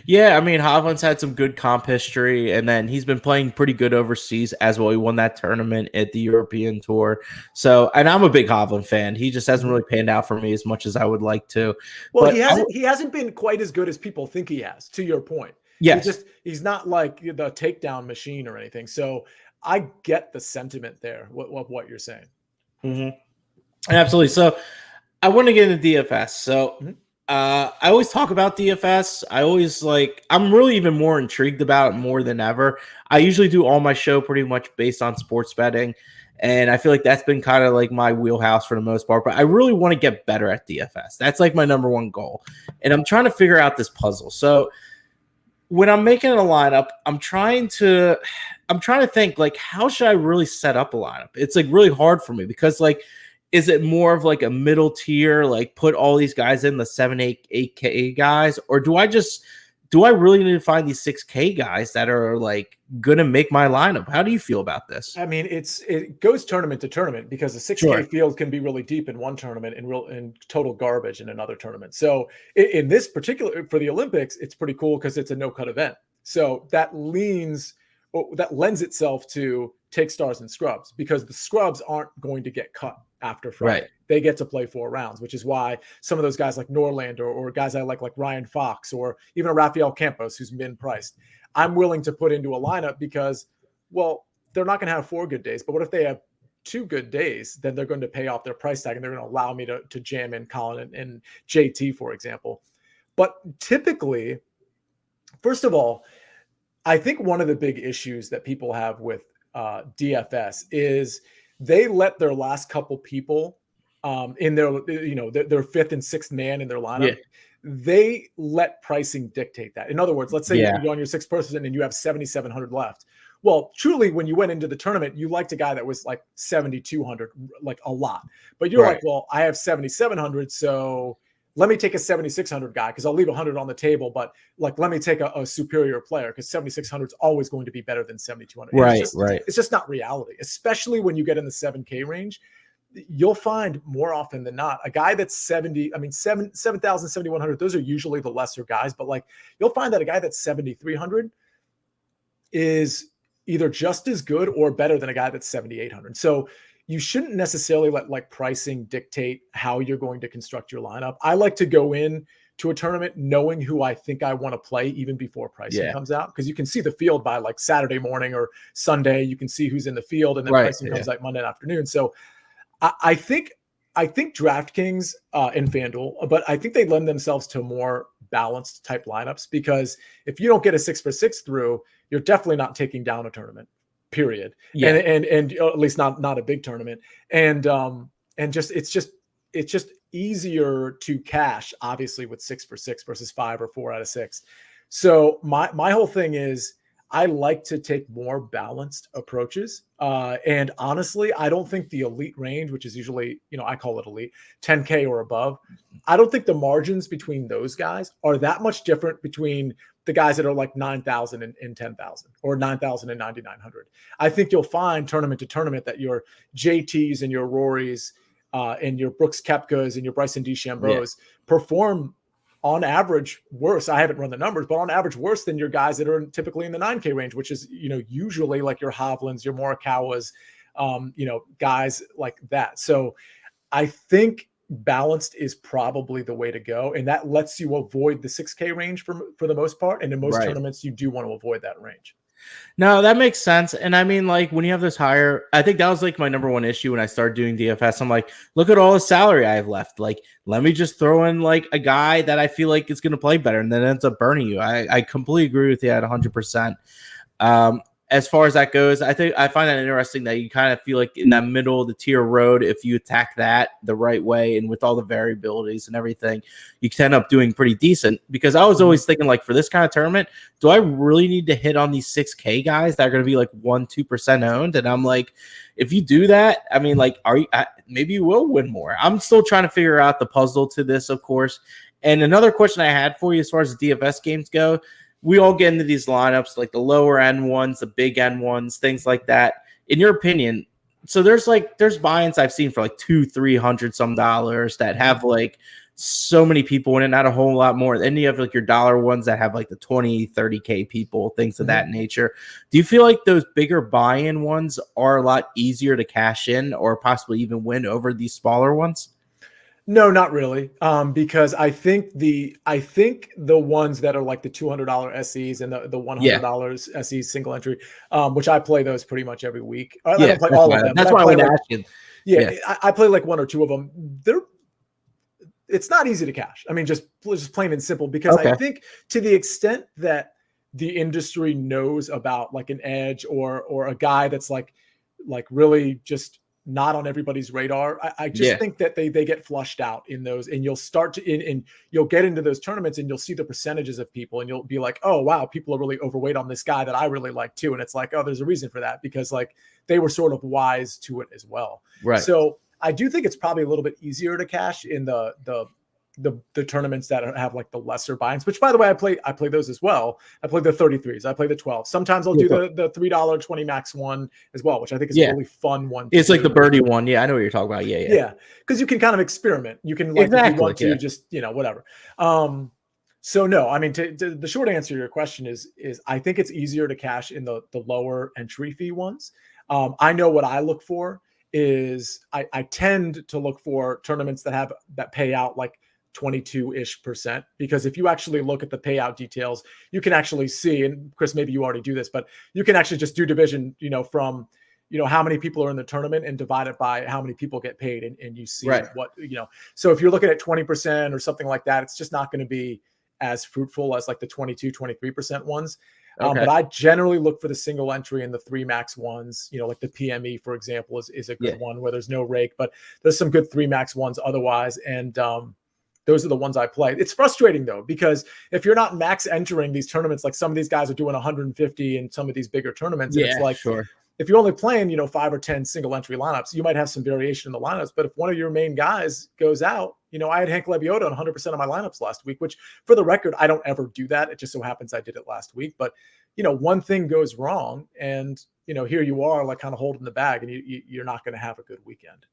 Yeah, I mean, Hovland's had some good comp history, and then he's been playing pretty good overseas as well. He won that tournament at the European Tour. So, and I'm a big Hovland fan. He just hasn't really panned out for me as much as I would like to. Well, but he hasn't been quite as good as people think he has, to your point. Yes. He's not like the takedown machine or anything. So I get the sentiment there, what you're saying. Mm-hmm. Absolutely. So I want to get into DFS. So I always talk about DFS. I'm really even more intrigued about it more than ever. I usually do all my show pretty much based on sports betting. And I feel like that's been kind of like my wheelhouse for the most part. But I really want to get better at DFS. That's like my number one goal. And I'm trying to figure out this puzzle. So when I'm making a lineup, I'm trying to think, like, how should I really set up a lineup? It's like really hard for me because, like, is it more of like a middle tier, like put all these guys in the 8K guys, or do I really need to find these 6K guys that are like gonna make my lineup? How do you feel about this? I mean, it goes tournament to tournament because the 6K field can be really deep in one tournament and total garbage in another tournament. So in this particular, for the Olympics, it's pretty cool because it's a no-cut event. So that lends itself to take stars and scrubs because the scrubs aren't going to get cut after Friday. Right. They get to play 4 rounds, which is why some of those guys like Norlander or guys I like Ryan Fox or even a Rafael Campos who's min-priced, I'm willing to put into a lineup because, well, they're not going to have 4 good days. But what if they have 2 good days? Then they're going to pay off their price tag and they're going to allow me to jam in Colin and JT, for example. But typically, first of all, I think one of the big issues that people have with DFS is they let their last couple people in their 5th and 6th man in their lineup. Yeah. They let pricing dictate that. In other words, let's say you're on your 6th person and you have 7,700 left. Well, truly, when you went into the tournament, you liked a guy that was like 7,200, like a lot. But you're like, well, I have 7,700, so let me take a 7,600 guy because I'll leave 100 on the table. But like, let me take a superior player because 7,600 is always going to be better than 7,200. Right. It's just not reality, especially when you get in the 7K range. You'll find more often than not a guy that's 7,000, 7,100. Those are usually the lesser guys, but like you'll find that a guy that's 7,300 is either just as good or better than a guy that's 7,800. So you shouldn't necessarily let like pricing dictate how you're going to construct your lineup. I like to go in to a tournament knowing who I think I want to play even before pricing comes out, because you can see the field by like Saturday morning or Sunday. You can see who's in the field, and then pricing comes out Monday afternoon. So I think DraftKings and FanDuel, but I think they lend themselves to more balanced type lineups, because if you don't get a 6-for-6 through, you're definitely not taking down a tournament, period. Yeah. And at least not a big tournament. And it's just easier to cash, obviously, with 6-for-6 versus 5 or 4 out of 6. So my whole thing is I like to take more balanced approaches. And honestly, I don't think the elite range, which is usually, I call it elite, 10K or above, I don't think the margins between those guys are that much different between the guys that are like 9,000 and 10,000 or 9,000 and 9,900. I think you'll find tournament to tournament that your JTs and your Rorys and your Brooks Koepkas and your Bryson DeChambeaus perform on average worse. I haven't run the numbers, but on average worse than your guys that are typically in the 9K range, which is, usually like your Hovlands, your Morikawas, guys like that. So I think balanced is probably the way to go. And that lets you avoid the 6K range for the most part. And in most tournaments, you do want to avoid that range. No, that makes sense. And I mean, like when you have this higher, I think that was like my number one issue when I started doing DFS. I'm like, look at all the salary I have left. Like, let me just throw in like a guy that I feel like is going to play better, and then it ends up burning you. I completely agree with you at 100%. As far as that goes, I find that interesting that you kind of feel like in that middle of the tier road, if you attack that the right way and with all the variabilities and everything, you can end up doing pretty decent. Because I was always thinking, like, for this kind of tournament, do I really need to hit on these 6K guys that are going to be like 1-2% owned? And I'm like, if you do that, I mean, like, maybe you will win more. I'm still trying to figure out the puzzle to this, of course. And another question I had for you as far as the DFS games go, we all get into these lineups, like the lower end ones, the big end ones, things like that. In your opinion, so there's buy-ins I've seen for like $200-300 some dollars that have like so many people in it, not a whole lot more. Then you have like your dollar ones that have like the 20-30K people, things of that nature. Do you feel like those bigger buy-in ones are a lot easier to cash in or possibly even win over these smaller ones? No, not really. Because I think the ones that are like the $200 SEs and the $100 SEs single entry, which I play those pretty much every week. I don't play all of them. That's why I would ask you. Yeah, I play like one or two of them. It's not easy to cash. I mean, just plain and simple, because I think to the extent that the industry knows about like an edge or a guy that's like really just not on everybody's radar, I just think that they get flushed out in those, and you'll start to you'll get into those tournaments and you'll see the percentages of people and you'll be like, oh wow, people are really overweight on this guy that I really like too. And it's like, oh, there's a reason for that, because like they were sort of wise to it as well. Right. So I do think it's probably a little bit easier to cash in the tournaments that have like the lesser buy-ins, which by the way, I play those as well. I play the 33s. I play the 12. Sometimes I'll do the $3 20 max one as well, which I think is a really fun one. It's like the birdie one. Yeah. I know what you're talking about. Yeah. Cause you can kind of experiment. You can like, if you want to just, whatever. So no, I mean, the short answer to your question is I think it's easier to cash in the lower entry fee ones. I know what I look for is I tend to look for tournaments that pay out like 22-ish%, because if you actually look at the payout details, you can actually see, and Chris, maybe you already do this, but you can actually just do division, from, how many people are in the tournament and divide it by how many people get paid. And you see what, so if you're looking at 20% or something like that, it's just not going to be as fruitful as like the 22-23% ones. But I generally look for the single entry and the 3 max ones, like the PME, for example, is a good one where there's no rake, but there's some good 3 max ones otherwise. And, those are the ones I play. It's frustrating though, because if you're not max entering these tournaments, like some of these guys are doing 150 in some of these bigger tournaments. And it's like, if you're only playing, 5 or 10 single entry lineups, you might have some variation in the lineups. But if one of your main guys goes out, I had Hank Lebioda on 100% of my lineups last week, which for the record, I don't ever do that. It just so happens I did it last week. But, one thing goes wrong and, here you are like kind of holding the bag and you're not going to have a good weekend.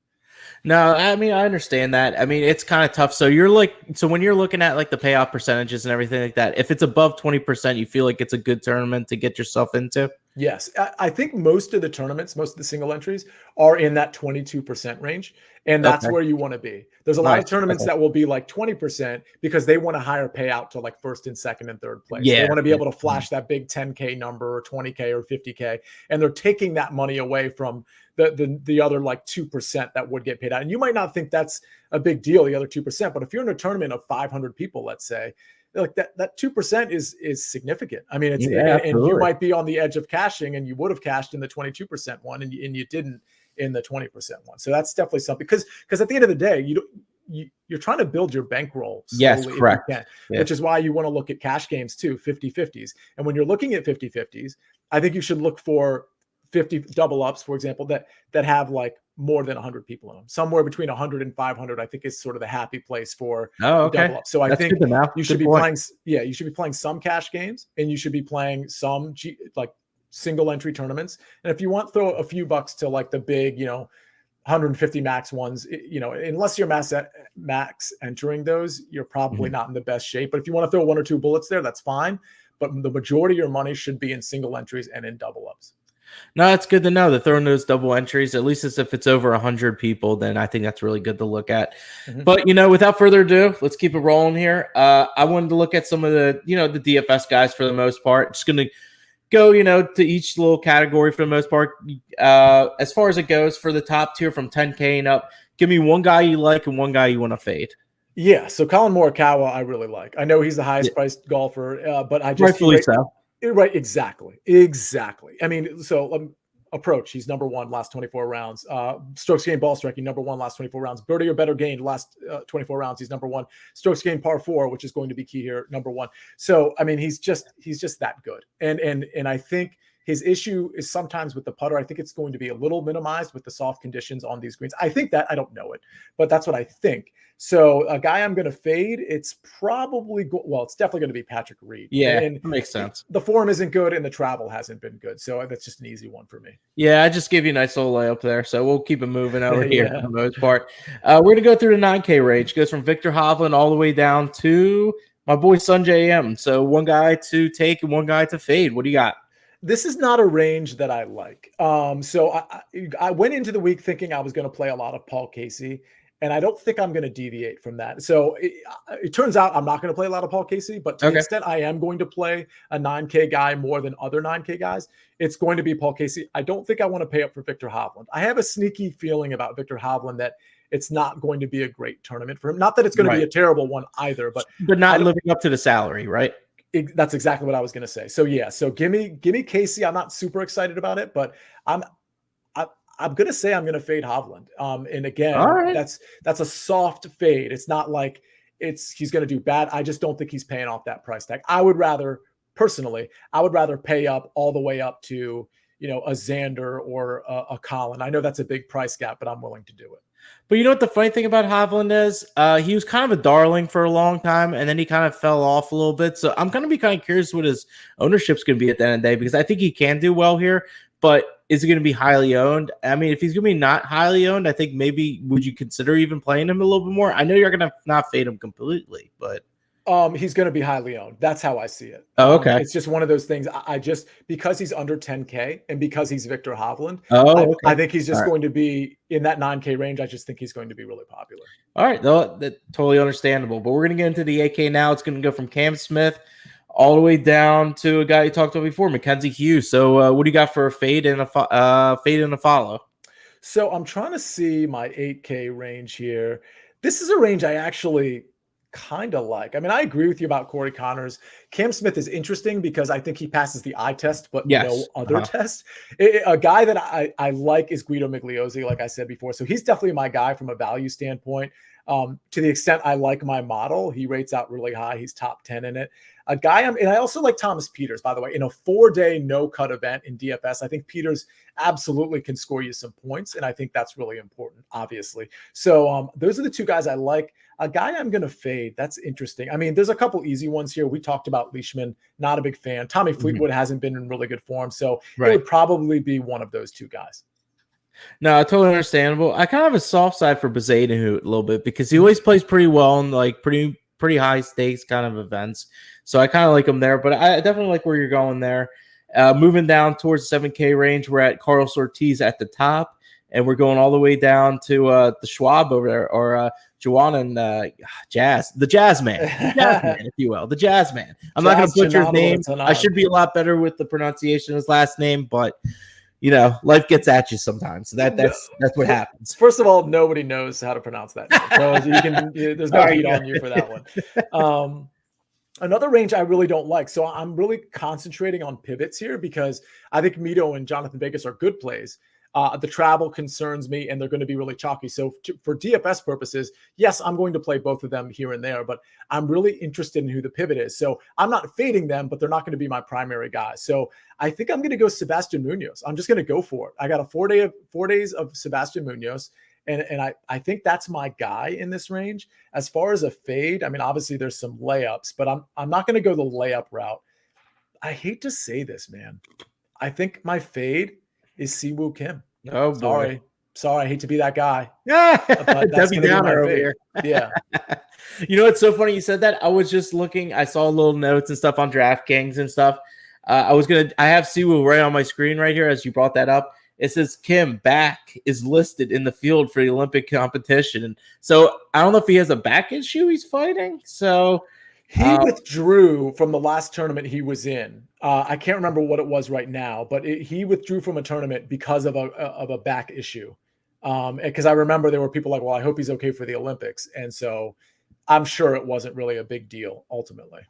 No, I mean, I understand that. I mean, it's kind of tough. So when you're looking at like the payout percentages and everything like that, if it's above 20%, you feel like it's a good tournament to get yourself into? Yes. I think most of the tournaments, most of the single entries are in that 22% range. And that's where you want to be. There's a lot of tournaments that will be like 20% because they want a higher payout to like first and second and third place. They want to be able to flash that big 10K number or 20K or 50K. And they're taking that money away from the other like 2% that would get paid out. And you might not think that's a big deal, the other 2%, but if you're in a tournament of 500 people, let's say, like that 2% is significant. I mean, it's and you might be on the edge of cashing, and you would have cashed in the 22% one, and you didn't in the 20% one. So that's definitely something, because at the end of the day, you're trying to build your bankroll. Yes, correct. Which is why you want to look at cash games too, 50-50s. And when you're looking at 50-50s, I think you should look for 50 double ups, for example, that have like more than 100 people in them. Somewhere between 100 and 500, I think, is sort of the happy place for double up. So I think you should be playing. Yeah, you should be playing some cash games, and you should be playing some like single entry tournaments. And if you want, throw a few bucks to like the big, 150 max ones. Unless you're max entering those, you're probably not in the best shape. But if you want to throw 1 or 2 bullets there, that's fine. But the majority of your money should be in single entries and in double ups. No, it's good to know that throwing those double entries, at least as if it's over 100 people, then I think that's really good to look at. Mm-hmm. But, without further ado, let's keep it rolling here. I wanted to look at some of the, the DFS guys for the most part. Just going to go, to each little category for the most part. As far as it goes for the top tier from 10K and up, give me one guy you like and one guy you want to fade. Yeah, so Colin Morikawa, I really like. I know he's the highest priced golfer, but I just rightfully so. Right, exactly. I mean, so approach, he's number one last 24 rounds. Strokes gained, ball striking, number one last 24 rounds. Birdie or better gained last 24 rounds, he's number one. Strokes gained par four, which is going to be key here, number one. So I mean, he's just that good. And I think his issue is sometimes with the putter. I think it's going to be a little minimized with the soft conditions on these greens. I think that, I don't know it, but that's what I think. So a guy I'm going to fade, it's probably, it's definitely going to be Patrick Reed. Yeah, and that makes sense. The form isn't good and the travel hasn't been good. So that's just an easy one for me. Yeah, I just gave you a nice little layup there. So we'll keep it moving over here for the most part. We're going to go through the 9K range. It goes from Victor Hovland all the way down to my boy Sanjay M. So one guy to take and one guy to fade. What do you got? This is not a range that I like. So I went into the week thinking I was going to play a lot of Paul Casey, and I don't think I'm going to deviate from that. So it turns out I'm not going to play a lot of Paul Casey, but to the extent I am going to play a 9K guy more than other 9K guys, it's going to be Paul Casey. I don't think I want to pay up for Victor Hovland. I have a sneaky feeling about Victor Hovland that it's not going to be a great tournament for him. Not that it's going to be a terrible one either, but not living up to the salary, right? That's exactly what I was going to say. So yeah, so give me Casey. I'm not super excited about it, but I'm going to say I'm going to fade Hovland. And again, that's a soft fade. It's not like he's going to do bad. I just don't think he's paying off that price tag. I would rather pay up all the way up to, a Xander or a Colin. I know that's a big price gap, but I'm willing to do it. But you know what the funny thing about Hovland is? He was kind of a darling for a long time, and then he kind of fell off a little bit. So I'm going to be kind of curious what his ownership's going to be at the end of the day, because I think he can do well here, but is it going to be highly owned? I mean, if he's going to be not highly owned, I think maybe would you consider even playing him a little bit more? I know you're going to not fade him completely, but... He's going to be highly owned. That's how I see it. Oh, okay. It's just one of those things. I just, because he's under 10K and because he's Victor Hovland, I think he's just going to be in that 9K range. I just think he's going to be really popular. All right. That's totally understandable. But we're going to get into the 8K now. It's going to go from Cam Smith all the way down to a guy you talked about before, Mackenzie Hughes. So what do you got for a fade and a follow? So I'm trying to see my 8K range here. This is a range I actually kind of like. I mean, I agree with you about Corey Connors. Cam Smith is interesting because I think he passes the eye test, but no other test. A guy that I like is Guido Migliozzi, like I said before. So he's definitely my guy from a value standpoint. To the extent I like my model, he rates out really high. He's top 10 in it. A guy and I also like Thomas Pieters, by the way, in a 4-day no-cut event in DFS. I think Pieters absolutely can score you some points, and I think that's really important, obviously. So those are the two guys I like. A guy I'm going to fade, that's interesting. I mean, there's a couple easy ones here. We talked about Leishman, not a big fan. Tommy Fleetwood hasn't been in really good form, so it would probably be one of those two guys. No, totally understandable. I kind of have a soft side for Bezadenhout a little bit because he always plays pretty well in like pretty high stakes kind of events. So I kind of like him there, but I definitely like where you're going there. Moving down towards the 7K range, we're at Carlos Ortiz at the top, and we're going all the way down to the Schwab over there, or Juan and the Jazz man, if you will, the Jazz man. I'm not going to butcher his name. I should be a lot better with the pronunciation of his last name, but life gets at you sometimes. So that's what happens. First of all, nobody knows how to pronounce that name. So there's no heat on you for that one. Another range I really don't like. So I'm really concentrating on pivots here because I think Mito and Jonathan Vegas are good plays. The travel concerns me, and they're going to be really chalky. So for DFS purposes, yes, I'm going to play both of them here and there, but I'm really interested in who the pivot is. So I'm not fading them, but they're not going to be my primary guys. So I think I'm going to go Sebastian Munoz. I'm just going to go for it. I got a 4 days of Sebastian Munoz. And I think that's my guy in this range. As far as a fade, I mean, obviously there's some layups, but I'm not going to go the layup route. I hate to say this, man. I think my fade is Siwoo Kim. Oh, boy. Sorry. I hate to be that guy. Debbie Downer over here. Yeah. You know, it's so funny you said that. I was just looking. I saw little notes and stuff on DraftKings and stuff. I have Siwoo right on my screen right here as you brought that up. It says Kim back is listed in the field for the Olympic competition. So I don't know if he has a back issue he's fighting. So he withdrew from the last tournament he was in. I can't remember what it was right now, but he withdrew from a tournament because of a back issue. Because I remember there were people like, well, I hope he's okay for the Olympics. And so I'm sure it wasn't really a big deal ultimately.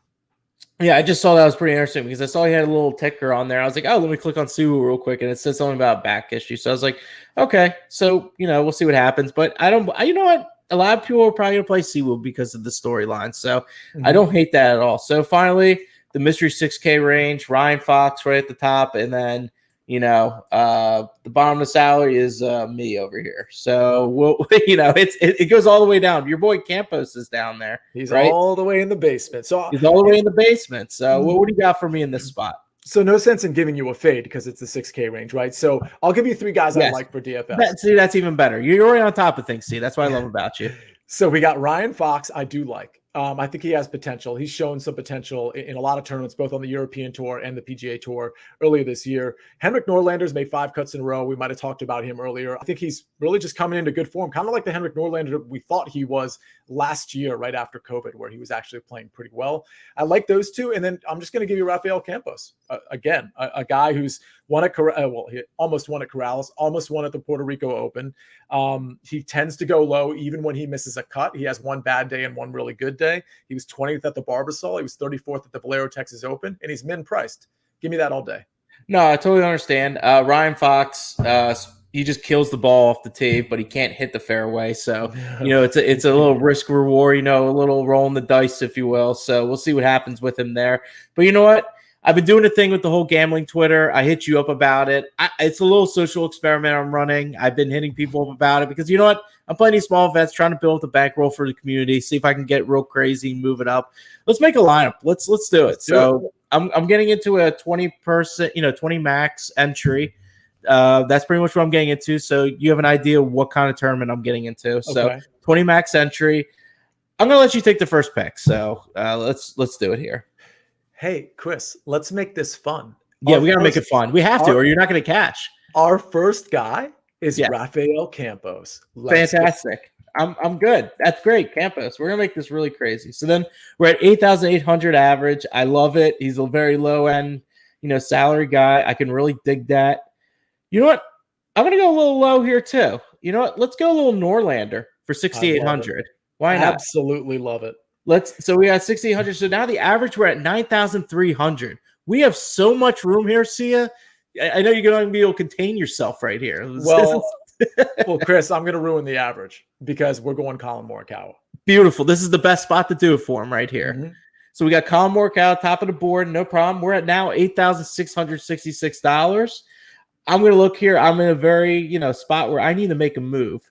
Yeah, I just saw that was pretty interesting because I saw he had a little ticker on there. I was like, oh, let me click on Siwoo real quick, and it says something about back issue. So I was like, okay, so we'll see what happens. But you know what? A lot of people are probably gonna play Siwoo because of the storyline. So I don't hate that at all. So finally, the mystery 6K range, Ryan Fox right at the top, and then the bottom of the salary is me over here. So it goes all the way down. Your boy Campos is down there. He's right? all the way in the basement. So he's all the way in the basement. So what do you got for me in this spot? So no sense in giving you a fade because it's the 6K range, right? So I'll give you 3 guys I like for DFS. That's even better. You're already on top of things. See, that's what I love about you. So we got Ryan Fox. I do like. I think he has potential. He's shown some potential in a lot of tournaments, both on the European Tour and the PGA Tour earlier this year. Henrik Norlander's made 5 cuts in a row. We might have talked about him earlier. I think he's really just coming into good form, kind of like the Henrik Norlander we thought he was last year, right after COVID, where he was actually playing pretty well. I like those 2. And then I'm just going to give you Rafael Campos. Again, a guy who's won at he almost won at Corrales, almost won at the Puerto Rico Open. He tends to go low even when he misses a cut. He has one bad day and one really good day. He was 20th at the Barbasol. He was 34th at the Valero Texas Open, and he's min priced. Give me that all day. No, I totally understand. Ryan Fox, he just kills the ball off the tee, but he can't hit the fairway. So, it's a little risk reward, a little rolling the dice, if you will. So we'll see what happens with him there. But you know what? I've been doing a thing with the whole gambling Twitter. I hit you up about it. It's a little social experiment I'm running. I've been hitting people up about it because you know what? I'm playing these small events, trying to build the bankroll for the community, see if I can get real crazy and move it up. Let's make a lineup. Let's do it. So I'm getting into a 20-person, 20 max entry. That's pretty much what I'm getting into. So you have an idea of what kind of tournament I'm getting into. So 20 max entry. I'm gonna let you take the first pick. So let's do it here. Hey, Chris, let's make this fun. Yeah, we got to make it fun. We have to, or you're not going to catch. Our first guy is Rafael Campos. Fantastic. I'm good. That's great, Campos. We're going to make this really crazy. So then we're at 8,800 average. I love it. He's a very low end, salary guy. I can really dig that. You know what? I'm going to go a little low here too. You know what? Let's go a little Norlander for 6,800. Why not? Absolutely love it. So we got 6,800. So now the average, we're at 9,300. We have so much room here, Sia. I know you're going to be able to contain yourself right here. Well, Chris, I'm going to ruin the average because we're going Colin Morikawa. Beautiful. This is the best spot to do it for him right here. Mm-hmm. So we got Colin Morikawa, top of the board. No problem. We're at now $8,666. I'm going to look here. I'm in a very, spot where I need to make a move.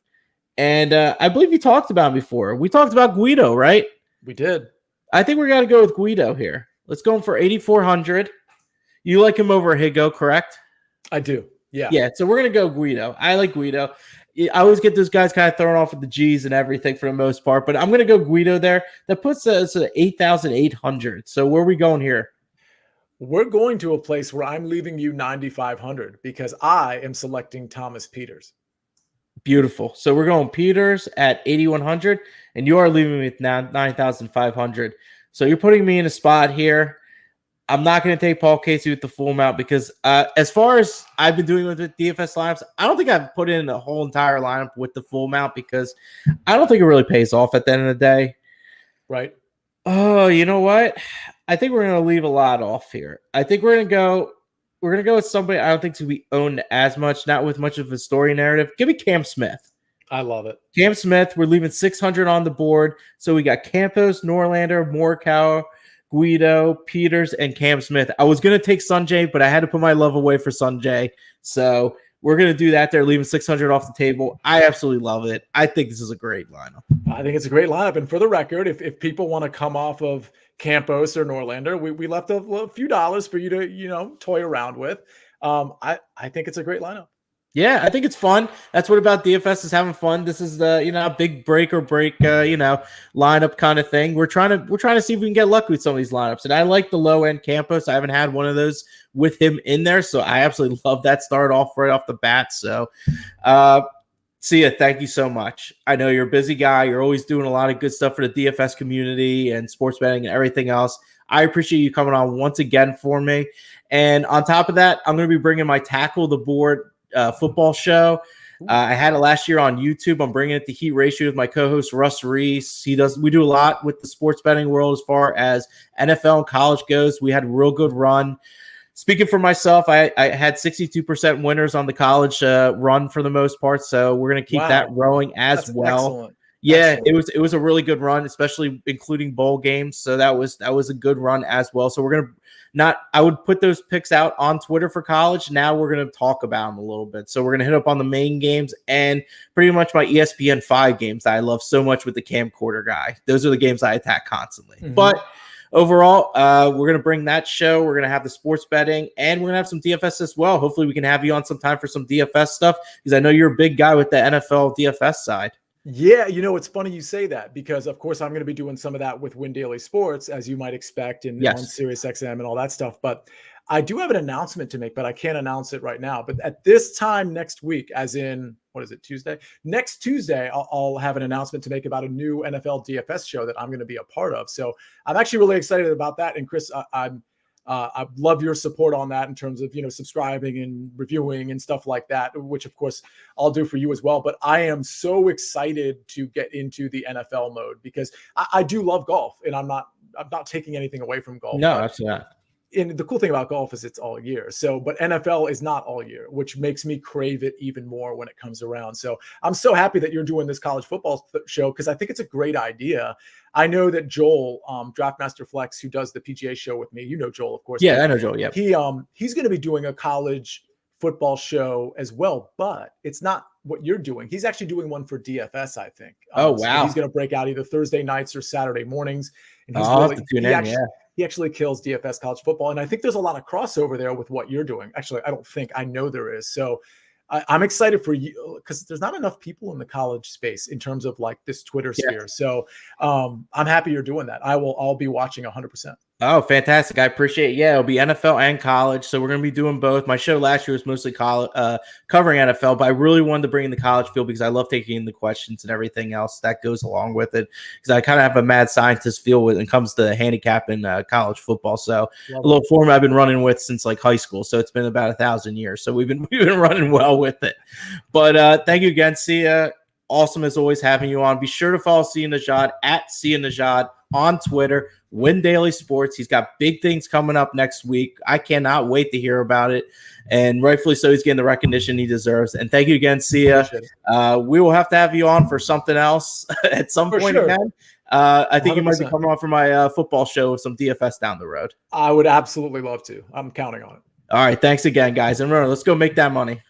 And I believe you talked about him before. We talked about Guido, right? We did. I think we're going to go with Guido here. Let's go for 8,400. You like him over Higo, correct? I do. Yeah. Yeah. So we're going to go Guido. I like Guido. I always get those guys kind of thrown off with the G's and everything for the most part, but I'm going to go Guido there. That puts us at 8,800. So where are we going here? We're going to a place where I'm leaving you 9,500 because I am selecting Thomas Pieters. Beautiful. So we're going Pieters at 8,100, and you are leaving me with 9,500. So you're putting me in a spot here. I'm not going to take Paul Casey with the full amount because as far as I've been doing with the DFS lineups, I don't think I've put in the whole entire lineup with the full amount because I don't think it really pays off at the end of the day. Right. Oh, you know what? I think we're going to leave a lot off here. I think we're going to go with somebody I don't think to be owned as much, not with much of a story narrative. Give me Cam Smith. I love it. Cam Smith, we're leaving 600 on the board. So we got Campos, Norlander, Morikawa, Guido, Pieters, and Cam Smith. I was going to take Sanjay, but I had to put my love away for Sanjay. So we're going to do that there, leaving 600 off the table. I absolutely love it. I think this is a great lineup. I think it's a great lineup. And for the record, if people want to come off of Campos or Norlander, we left a few dollars for you to, toy around with. I think it's a great lineup. Yeah, I think it's fun. That's what about DFS is having fun. This is the a big break or break lineup kind of thing. We're trying to see if we can get lucky with some of these lineups. And I like the low end Campos. I haven't had one of those with him in there, so I absolutely love that start off right off the bat. So, Sia, thank you so much. I know you're a busy guy. You're always doing a lot of good stuff for the DFS community and sports betting and everything else. I appreciate you coming on once again for me. And on top of that, I'm going to be bringing my Tackle the Board football show. I had it last year on YouTube. I'm bringing it to Heat Ratio with my co-host Russ Reese. We do a lot with the sports betting world as far as NFL and college goes. We had a real good run. Speaking for myself, I had 62% winners on the college run for the most part. So we're going to keep that rolling as well. Excellent. Yeah, excellent. It was a really good run, especially including bowl games. So that was a good run as well. So we're gonna I would put those picks out on Twitter for college. Now we're gonna talk about them a little bit. So we're gonna hit up on the main games and pretty much my ESPN 5 games that I love so much with the camcorder guy. Those are the games I attack constantly. Mm-hmm. But overall, we're going to bring that show. We're going to have the sports betting, and we're going to have some DFS as well. Hopefully, we can have you on sometime for some DFS stuff because I know you're a big guy with the NFL DFS side. Yeah, it's funny you say that because, of course, I'm going to be doing some of that with Win Daily Sports, as you might expect, and on SiriusXM and all that stuff. But I do have an announcement to make, but I can't announce it right now. But at this time next week, as in, what is it, Tuesday? Next Tuesday, I'll have an announcement to make about a new NFL DFS show that I'm going to be a part of. So I'm actually really excited about that. And Chris, I love your support on that in terms of, subscribing and reviewing and stuff like that, which of course I'll do for you as well. But I am so excited to get into the NFL mode because I do love golf, and I'm not taking anything away from golf. No, that's not. And the cool thing about golf is it's all year. So, but NFL is not all year, which makes me crave it even more when it comes around. So I'm so happy that you're doing this college football show because I think it's a great idea. I know that Joel, Draftmaster Flex, who does the PGA show with me, Joel, of course. Yeah, I know Joel. Yeah, he's going to be doing a college football show as well, but it's not what you're doing. He's actually doing one for DFS, I think. Oh wow! So he's going to break out either Thursday nights or Saturday mornings. And he's he actually kills DFS college football. And I think there's a lot of crossover there with what you're doing. Actually, I know there is. So I'm excited for you because there's not enough people in the college space in terms of like this Twitter sphere. So I'm happy you're doing that. I'll be watching 100%. Oh, fantastic. I appreciate it. Yeah, it'll be NFL and college. So we're going to be doing both. My show last year was mostly college, covering NFL, but I really wanted to bring in the college field because I love taking the questions and everything else that goes along with it. Because I kind of have a mad scientist feel when it comes to handicapping college football. So a little format I've been running with since like high school. So it's been about 1,000 years. So we've been running well with it. But thank you again, Sia. Awesome as always having you on. Be sure to follow Sia Nejad at Sia Nejad on Twitter. Win Daily Sports. He's got big things coming up next week. I cannot wait to hear about it. And rightfully so, he's getting the recognition he deserves. And thank you again, Sia. We will have to have you on for something else at some point again. I think 100%. You might be coming on for my football show with some DFS down the road. I would absolutely love to. I'm counting on it. All right. Thanks again, guys. And remember, let's go make that money.